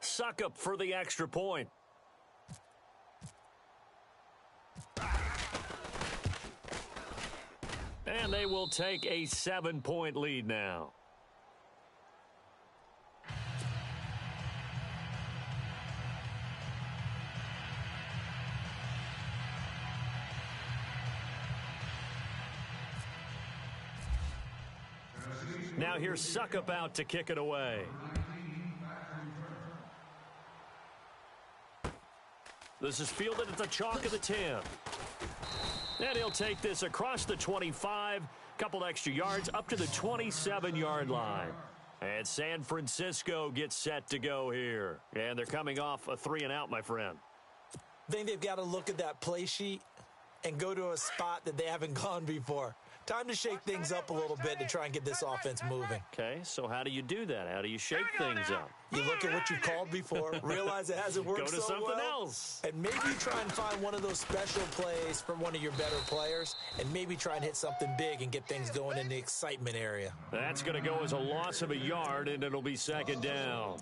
B: Suckup for the extra point. And they will take a 7-point lead now. Now here's Suckup out to kick it away. This is fielded at the chalk of the 10. And he'll take this across the 25, couple extra yards up to the 27-yard line. And San Francisco gets set to go here. And they're coming off a 3-and-out, my friend.
D: I think they've got to look at that play sheet and go to a spot that they haven't gone before. Time to shake things up a little bit to try and get this offense moving.
B: Okay, so how do you do that? How do you shake things up?
D: You look at what you've called before, realize it hasn't worked so well.
B: Go to something else.
D: And maybe try and find one of those special plays from one of your better players, and maybe try and hit something big and get things going in the excitement area.
B: That's going to go as a loss of a yard, and it'll be 2nd down.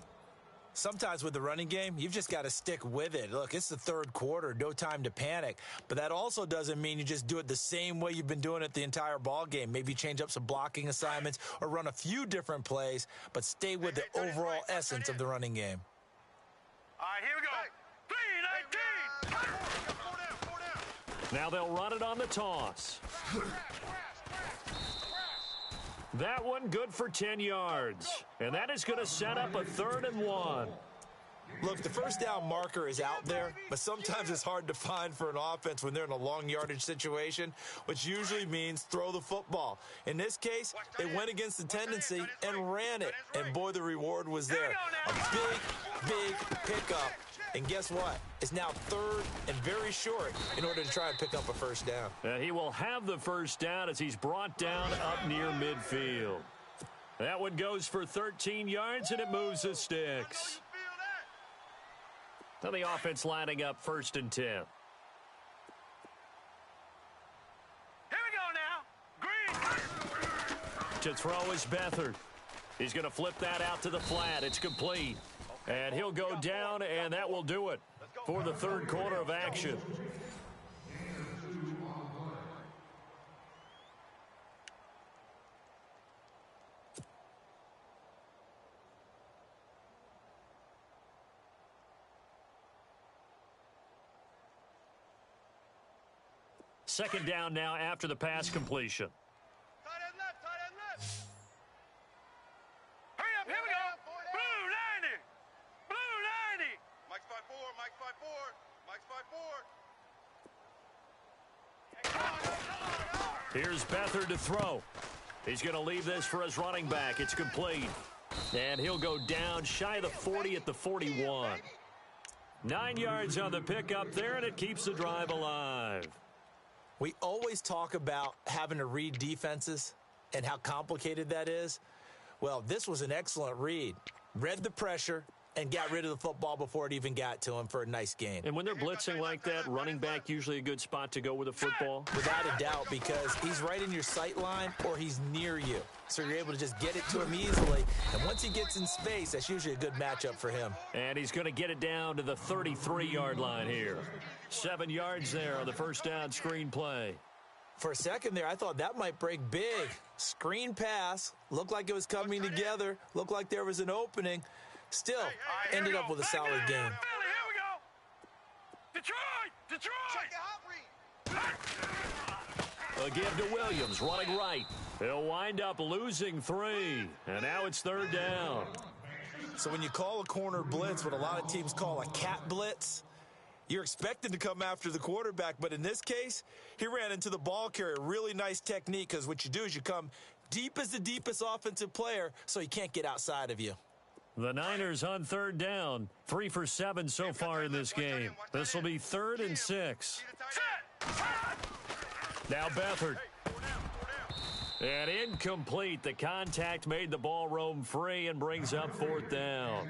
D: Sometimes with the running game, you've just got to stick with it. Look, it's the 3rd quarter, no time to panic. But that also doesn't mean you just do it the same way you've been doing it the entire ball game. Maybe change up some blocking assignments or run a few different plays, but stay with the overall essence of the running game.
E: All right, here we go. 3-19.
B: Now they'll run it on the toss. That one good for 10 yards. And that is going to set up a 3rd and 1.
D: Look, the 1st down marker is out there, but sometimes it's hard to find for an offense when they're in a long yardage situation, which usually means throw the football. In this case, they went against the tendency and ran it. And boy, the reward was there. A big pickup. And guess what? It's now 3rd and very short in order to try and pick up a 1st down.
B: He will have the 1st down as he's brought down up near midfield. That one goes for 13 yards, and it moves the sticks. So the offense lining up 1st and 10. To throw is Beathard. He's going to flip that out to the flat. It's complete. And he'll go down, and that will do it for the third quarter of action. Second down now after the pass completion.
C: Tight end left, tight end left.
E: Hurry up, here we go. Blue 90. Blue 90.
C: Mike's 5'4", Mike's 5'4", Mike's 5'4".
B: Here's Beathard to throw. He's going to leave this for his running back. It's complete. And he'll go down shy of the 40 at the 41. 9 yards on the pickup there, and it keeps the drive alive.
D: We always talk about having to read defenses and how complicated that is. Well, this was an excellent read. Read the pressure and got rid of the football before it even got to him for a nice gain.
B: And when they're blitzing like that, running back usually a good spot to go with a football?
D: Without a doubt, because he's right in your sight line or he's near you. So you're able to just get it to him easily. And once he gets in space, that's usually a good matchup for him.
B: And he's going to get it down to the 33-yard line here. 7 yards there on the first down screen play.
D: For a second there, I thought that might break big. Screen pass. Looked like it was coming together. Looked like there was an opening. Still, ended up with a solid game.
E: Here we go. Detroit.
C: Check the hot read.
B: A give to Williams, running right. He'll wind up losing 3. And now it's third down.
D: So when you call a corner blitz, what a lot of teams call a cat blitz, you're expected to come after the quarterback. But in this case, he ran into the ball carrier. Really nice technique, because what you do is you come deep as the deepest offensive player so he can't get outside of you.
B: The Niners on third down. 3 for 7 so far in this game. This will be 3rd and 6. Now Beathard. And incomplete. The contact made the ball roam free and brings up 4th down.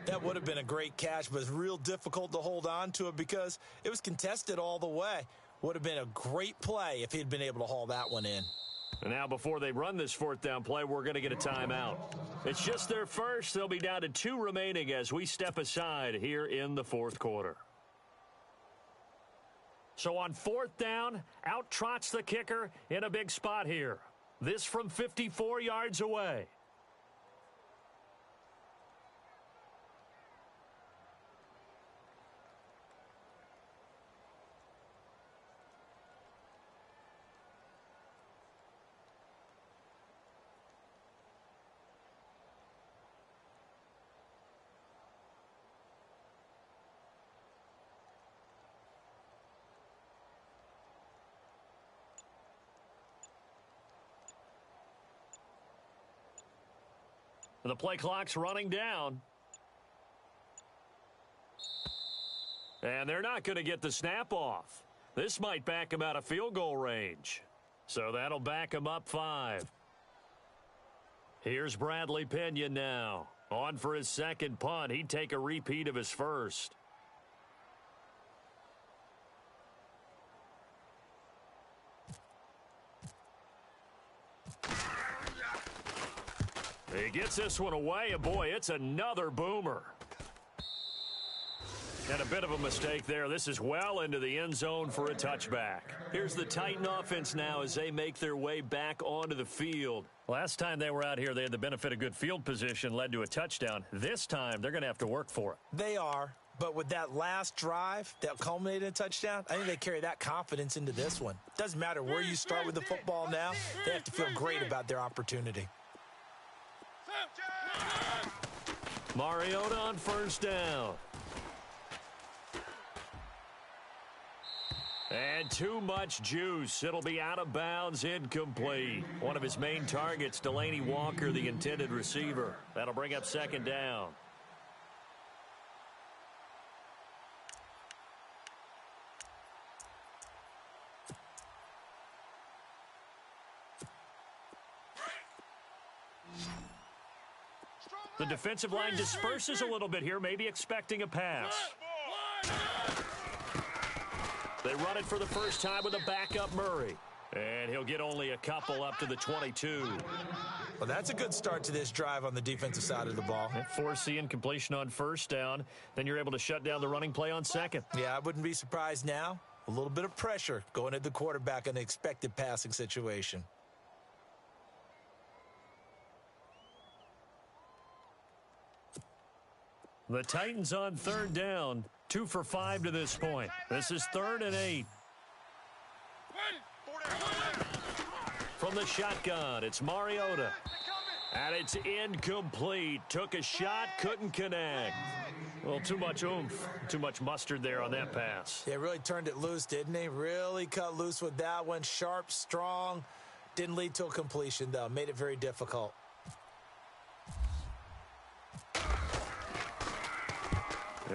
D: That would have been a great catch, but it's real difficult to hold on to it because it was contested all the way. Would have been a great play if he'd been able to haul that one in.
B: And now before they run this 4th down play, we're going to get a timeout. It's just their first. They'll be down to 2 remaining as we step aside here in the 4th quarter. So on 4th down, out trots the kicker in a big spot here. This from 54 yards away. The play clock's running down. And they're not going to get the snap off. This might back him out of field goal range. So that'll back him up 5. Here's Bradley Pinion now. On for his second punt. He'd take a repeat of his first. He gets this one away, and boy, it's another boomer. And a bit of a mistake there. This is well into the end zone for a touchback. Here's the Titan offense now as they make their way back onto the field. Last time they were out here, they had the benefit of good field position, led to a touchdown. This time, they're going to have to work for it.
D: They are, but with that last drive that culminated in a touchdown, I think they carry that confidence into this one. Doesn't matter where you start with the football now, they have to feel great about their opportunity.
B: Mariota on first down. And too much juice. It'll be out of bounds, incomplete. One of his main targets, Delaney Walker, the intended receiver. That'll bring up second down. The defensive line disperses a little bit here, maybe expecting a pass. They run it for the first time with a backup Murray. And he'll get only a couple up to the 22.
D: Well, that's a good start to this drive on the defensive side of the ball.
B: Force the incompletion on first down. Then you're able to shut down the running play on second.
D: Yeah, I wouldn't be surprised now. A little bit of pressure going at the quarterback in an expected passing situation.
B: The Titans on third down. 2 for 5 to this point. This is 3rd and 8. From the shotgun, it's Mariota. And it's incomplete. Took a shot, couldn't connect. Well, too much oomph, too much mustard there on that pass.
D: Yeah, really turned it loose, didn't he? Really cut loose with that one. Sharp, strong. Didn't lead to a completion, though. Made it very difficult.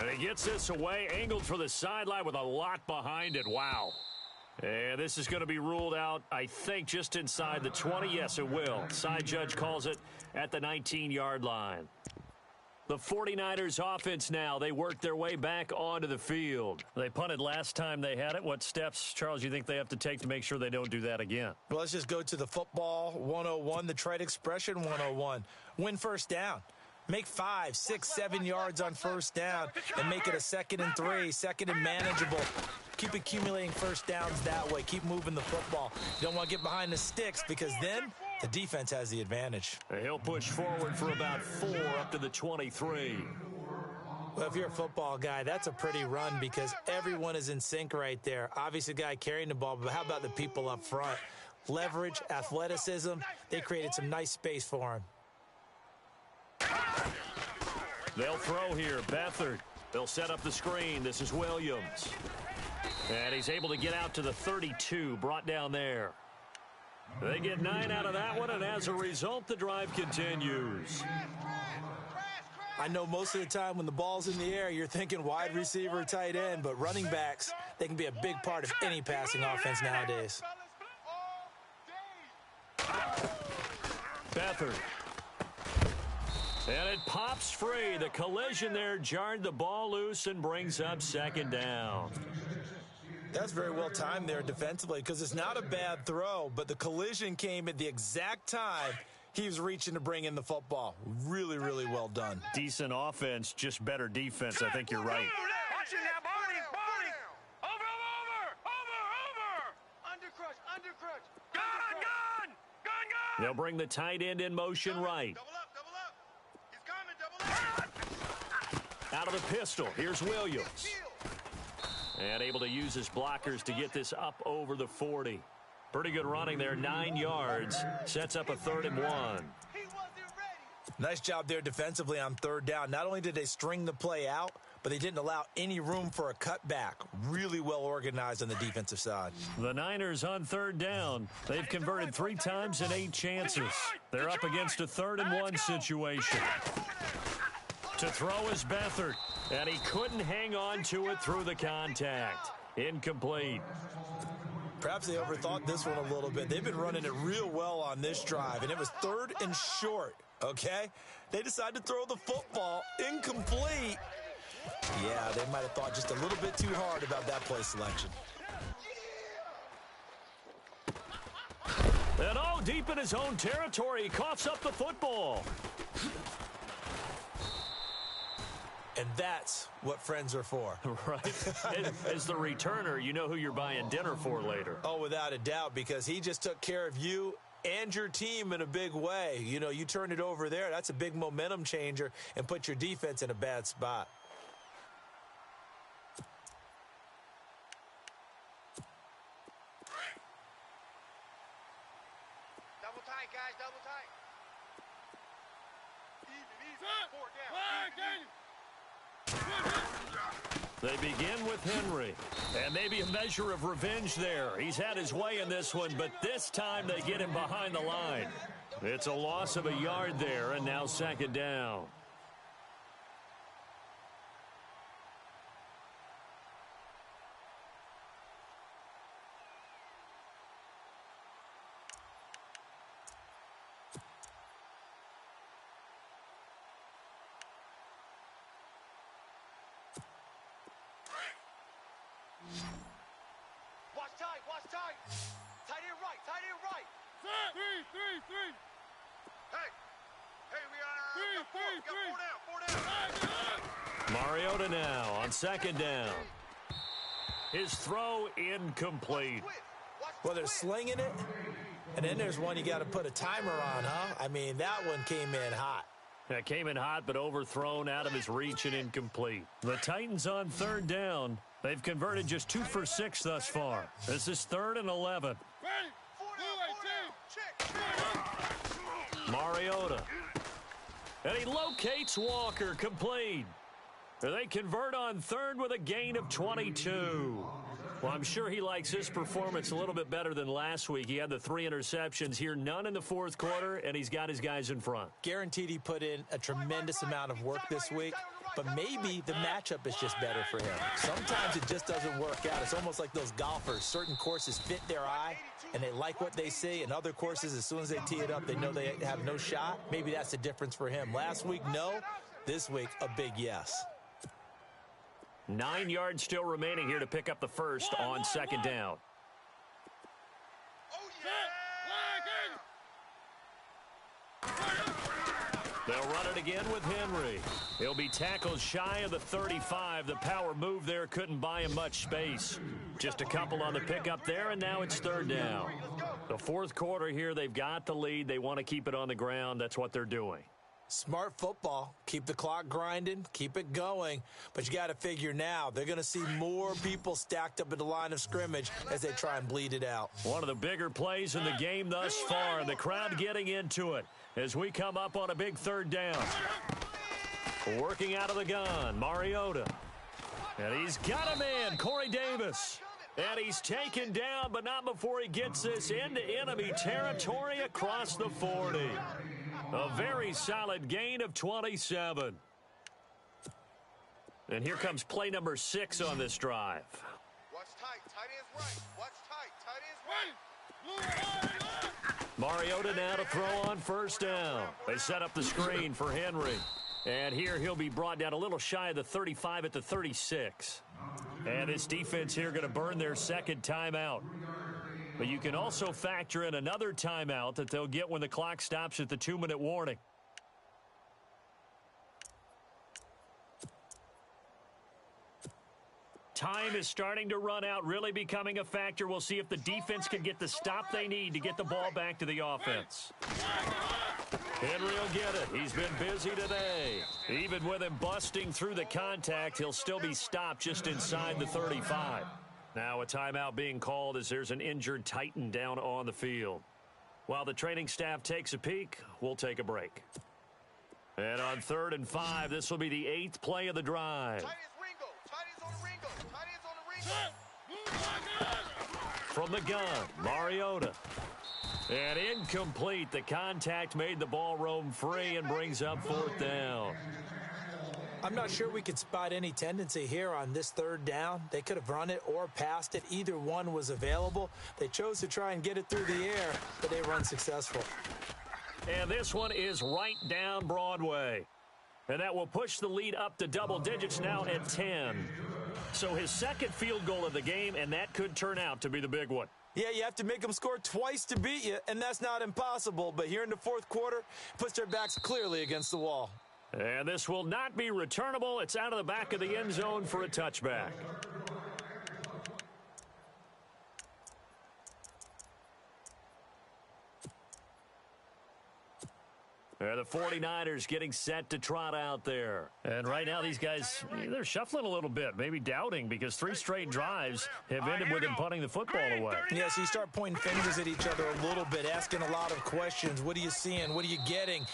B: And he gets this away, angled for the sideline with a lot behind it. Wow. And this is going to be ruled out, I think, just inside the 20. Yes, it will. Side judge calls it at the 19-yard line. The 49ers offense now, they work their way back onto the field. They punted last time they had it. What steps, Charles, you think they have to take to make sure they don't do that again?
D: Well, let's just go to the football 101, the trade expression 101. Win first down. Make 5, 6, 7 yards on first down and make it a 2nd and 3, 2nd and manageable. Keep accumulating first downs that way. Keep moving the football. You don't want to get behind the sticks because then the defense has the advantage.
B: He'll push forward for about 4 up to the 23.
D: Well, if you're a football guy, that's a pretty run because everyone is in sync right there. Obviously, the guy carrying the ball, but how about the people up front? Leverage, athleticism, they created some nice space for him.
B: They'll throw here. Beathard. They'll set up the screen. This is Williams. And he's able to get out to the 32, brought down there. They get 9 out of that one, and as a result, the drive continues.
D: I know most of the time when the ball's in the air, you're thinking wide receiver, tight end, but running backs, they can be a big part of any passing offense nowadays.
B: Beathard. And it pops free. The collision there jarred the ball loose and brings up 2nd down.
D: That's very well timed there defensively because it's not a bad throw, but the collision came at the exact time he was reaching to bring in the football. Really, really well done.
B: Decent offense, just better defense. I think you're right.
E: Watch it now, Barney. Over. Undercrush. Gun.
B: They'll bring the tight end in motion right.
C: Double up. He's coming, double up.
B: Out of the pistol, here's Williams. And able to use his blockers to get this up over the 40. Pretty good running there, 9 yards. Sets up a 3rd and 1.
C: He wasn't ready.
D: Nice job there defensively on 3rd down. Not only did they string the play out, but they didn't allow any room for a cutback. Really well organized on the defensive side.
B: The Niners on 3rd down. They've converted 3 times in 8 chances. They're up against a 3rd and 1 situation. To throw is Beathard, and he couldn't hang on to it through the contact. Incomplete.
D: Perhaps they overthought this one a little bit. They've been running it real well on this drive, and it was 3rd and short, okay? They decided to throw the football incomplete. Yeah, they might have thought just a little bit too hard about that play selection.
B: And deep in his own territory, he coughs up the football.
D: And that's what friends are for.
B: Right. As the returner, you know who you're buying dinner for later.
D: Oh, without a doubt, because he just took care of you and your team in a big way. You know, you turn it over there, that's a big momentum changer and put your defense in a bad spot.
C: Double tight, guys, double tight. Easy. 4 down.
B: They begin with Henry, and maybe a measure of revenge there. He's had his way in this one, but this time they get him behind the line. It's a loss of a yard there, and now second down.
C: Watch tight. Tight end right.
B: Mariota now on second down. His throw incomplete.
D: Well, they're slinging it, and then there's one you got to put a timer on, huh? I mean, that one came in hot.
B: That came in hot, but overthrown, out of his reach and incomplete. The Titans on third down. They've converted just 2 for 6 thus far. This is 3rd and 11. Mariota. And he locates Walker, complete. They convert on third with a gain of 22. Well, I'm sure he likes his performance a little bit better than last week. He had the 3 interceptions here, none in the fourth quarter, and he's got his guys in front.
D: Guaranteed he put in a tremendous amount of work this week, but maybe the matchup is just better for him. Sometimes it just doesn't work out. It's almost like those golfers. Certain courses fit their eye, and they like what they see, and other courses, as soon as they tee it up, they know they have no shot. Maybe that's the difference for him. Last week, no. This week, a big yes.
B: 9 yards still remaining here to pick up the first on second down. They'll run it again with Henry. He'll be tackled shy of the 35. The power move there couldn't buy him much space. Just a couple on the pickup there, and now it's third down. The fourth quarter here, they've got the lead. They want to keep it on the ground. That's what they're doing.
D: Smart football. Keep the clock grinding. Keep it going. But you got to figure now, they're going to see more people stacked up at the line of scrimmage as they try and bleed it out.
B: One of the bigger plays in the game thus far. The crowd getting into it as we come up on a big third down. Working out of the gun, Mariota. And he's got a man, Corey Davis. And he's taken down, but not before he gets this into enemy territory across the 40. A very solid gain of 27. And here comes play number 6 on this drive.
C: Watch tight. Tight ends right. Watch tight. Tight ends right.
B: Mariota now to throw on first down. They set up the screen for Henry. And here he'll be brought down a little shy of the 35 at the 36. And this defense here going to burn their second timeout. But you can also factor in another timeout that they'll get when the clock stops at the 2-minute warning. Time is starting to run out, really becoming a factor. We'll see if the defense can get the stop they need to get the ball back to the offense. Henry will get it. He's been busy today. Even with him busting through the contact, he'll still be stopped just inside the 35. Now a timeout being called as there's an injured Titan down on the field. While the training staff takes a peek, we'll take a break. And on 3rd and 5, this will be the 8th play of the drive. From the gun, Mariota. And incomplete. The contact made the ball roam free and brings up 4th down.
D: I'm not sure we could spot any tendency here on this third down. They could have run it or passed it. Either one was available. They chose to try and get it through the air, but they were unsuccessful.
B: And this one is right down Broadway. And that will push the lead up to double digits now at 10. So his second field goal of the game, and that could turn out to be the big one.
D: Yeah, you have to make them score twice to beat you, and that's not impossible. But here in the fourth quarter, puts their backs clearly against the wall.
B: And this will not be returnable. It's out of the back of the end zone for a touchback. The 49ers getting set to trot out there. And right now these guys, they're shuffling a little bit, maybe doubting, because 3 straight drives have ended with them punting the football away.
D: Yeah, so you start pointing fingers at each other a little bit, asking a lot of questions. What are you seeing? What are you getting?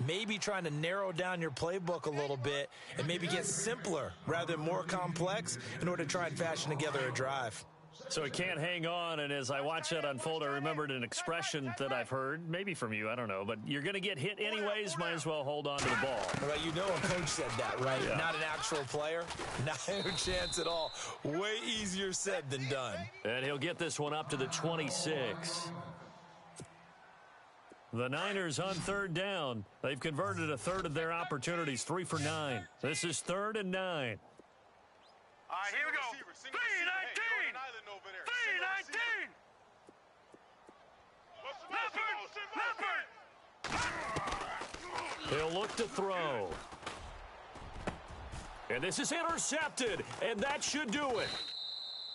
D: Maybe trying to narrow down your playbook a little bit and maybe get simpler rather than more complex in order to try and fashion together a drive.
B: So he can't hang on, and as I watch that unfold, I remembered an expression that I've heard, maybe from you, I don't know, but you're going to get hit anyways, might as well hold on to the ball.
D: Well, you know a coach said that, right?
B: Yeah.
D: Not an actual player. Not a chance at all. Way easier said than done.
B: And he'll get this one up to the 26. The Niners on third down. They've converted a third of their opportunities, 3 for 9. This is 3rd and 9.
E: All right, here we go. 3-19. 3-19.
B: He'll look to throw. And this is intercepted, and that should do it.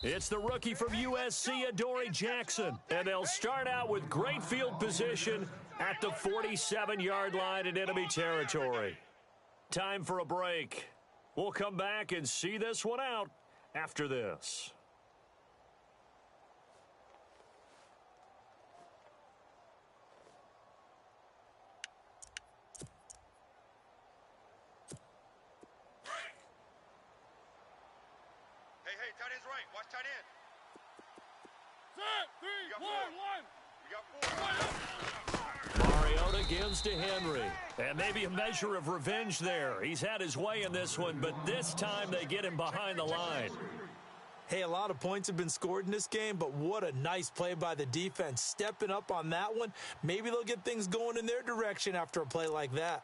B: It's the rookie from USC, Adoree Jackson, and they'll start out with great field position at the 47-yard line in enemy territory. Time for a break. We'll come back and see this one out after this.
C: Hey, tight end's right. Watch tight end.
E: Set, 3, 1, 1.
C: We got 4.
B: Mariota gives to Henry. And maybe a measure of revenge there. He's had his way in this one, but this time they get him behind the line.
D: Hey, a lot of points have been scored in this game, but what a nice play by the defense. Stepping up on that one, maybe they'll get things going in their direction after a play like that.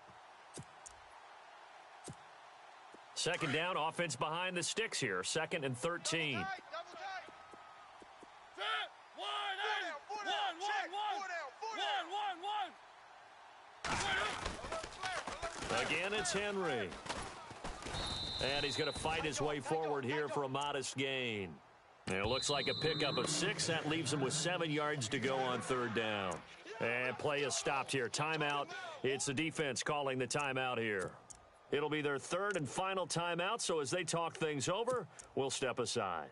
B: Second down, offense behind the sticks here. 2nd and 13.
C: Double tight.
E: Set, 1, 8, 1, 1, 1. 1, 1, 1.
B: Again, it's Henry. And he's going to fight his way forward here for a modest gain. And it looks like a pickup of 6. That leaves him with 7 yards to go on 3rd down. And play is stopped here. Timeout. It's the defense calling the timeout here. It'll be their 3rd and final timeout, so as they talk things over, we'll step aside.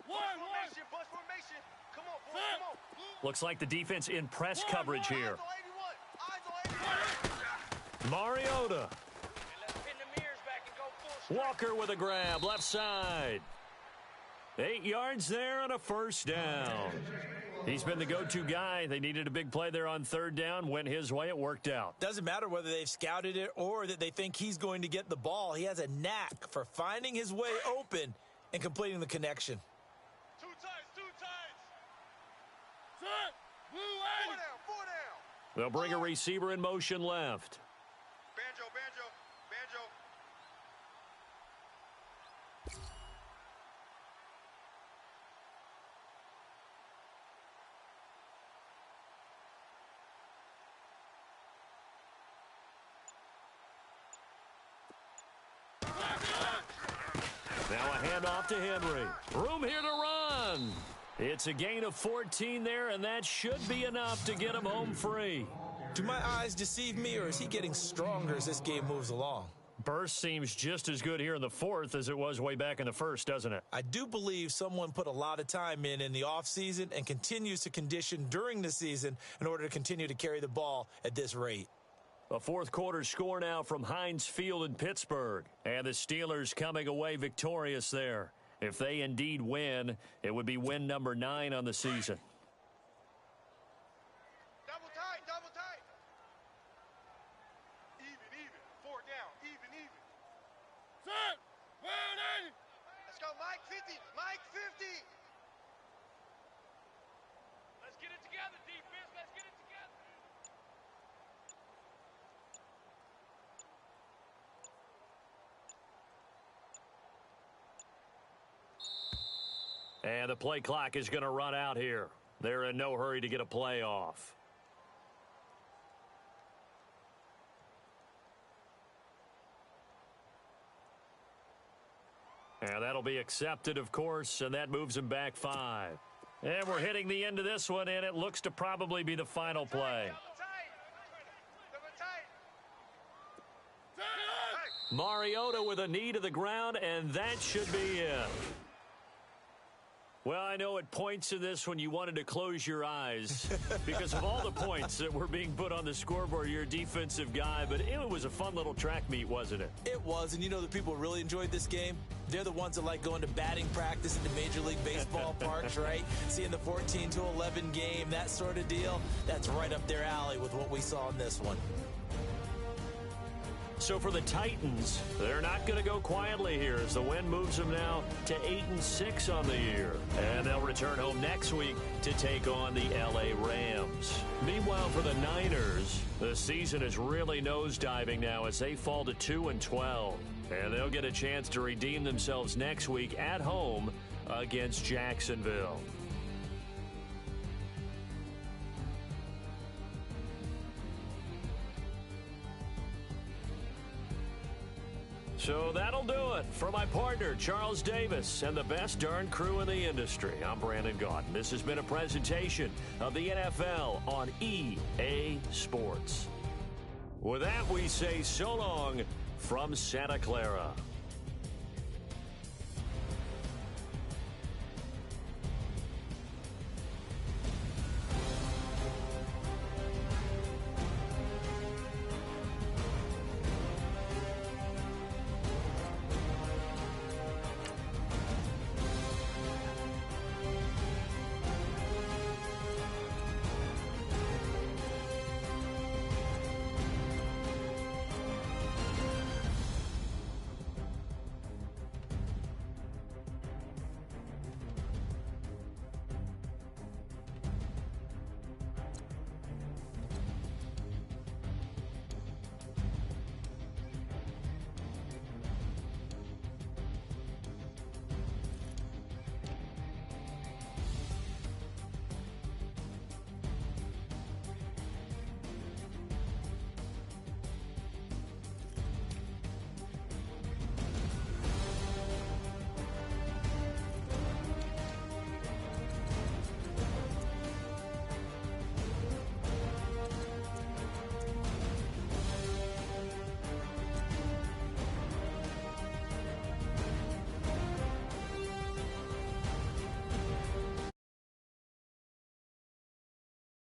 C: Formation, bus formation. Come on, boys, come on.
B: Looks like the defense in press coverage here.
C: Eyes on 81.
B: Mariota.
E: And let's pin the mirrors back and go full strength.
B: Walker with a grab, left side. 8 yards there and a 1st down. He's been the go-to guy. They needed a big play there on 3rd down. Went his way. It worked out.
D: Doesn't matter whether they've scouted it or that they think he's going to get the ball. He has a knack for finding his way open and completing the connection.
C: 2 tights, 2 tights.
E: Set, blue
C: 4
E: 8.
C: down, 4 down.
B: They'll bring a receiver in motion left.
C: Banjo.
B: Now a handoff to Henry. Room here to run. It's a gain of 14 there, and that should be enough to get him home free.
D: Do my eyes deceive me, or is he getting stronger as this game moves along?
B: Burst seems just as good here in the 4th as it was way back in the 1st, doesn't it?
D: I do believe someone put a lot of time in the offseason and continues to condition during the season in order to continue to carry the ball at this rate.
B: A 4th quarter score now from Heinz Field in Pittsburgh. And the Steelers coming away victorious there. If they indeed win, it would be win number 9 on the season.
C: Double tight. Even. 4 down. Even.
E: Set, 180.
C: Let's go, Mike 50. Mike 50.
E: Let's get it together, defense. Let's get it together.
B: And the play clock is going to run out here. They're in no hurry to get a play off. And that'll be accepted, of course, and that moves him back 5. And we're hitting the end of this one, and it looks to probably be the final play.
C: Double tight.
B: Mariota with a knee to the ground, and that should be it. Well, I know at points in this when you wanted to close your eyes because of all the points that were being put on the scoreboard. You're a defensive guy, but it was a fun little track meet, wasn't it?
D: It was, and you know the people who really enjoyed this game? They're the ones that like going to batting practice at the Major League Baseball parks, right? Seeing the 14-11 game, that sort of deal. That's right up their alley with what we saw in this one.
B: So for the Titans, they're not going to go quietly here as the win moves them now to 8-6 on the year. And they'll return home next week to take on the LA Rams. Meanwhile, for the Niners, the season is really nosediving now as they fall to 2-12. And they'll get a chance to redeem themselves next week at home against Jacksonville. So that'll do it for my partner, Charles Davis, and the best darn crew in the industry. I'm Brandon Gaudin. This has been a presentation of the NFL on EA Sports. With that, we say so long from Santa Clara.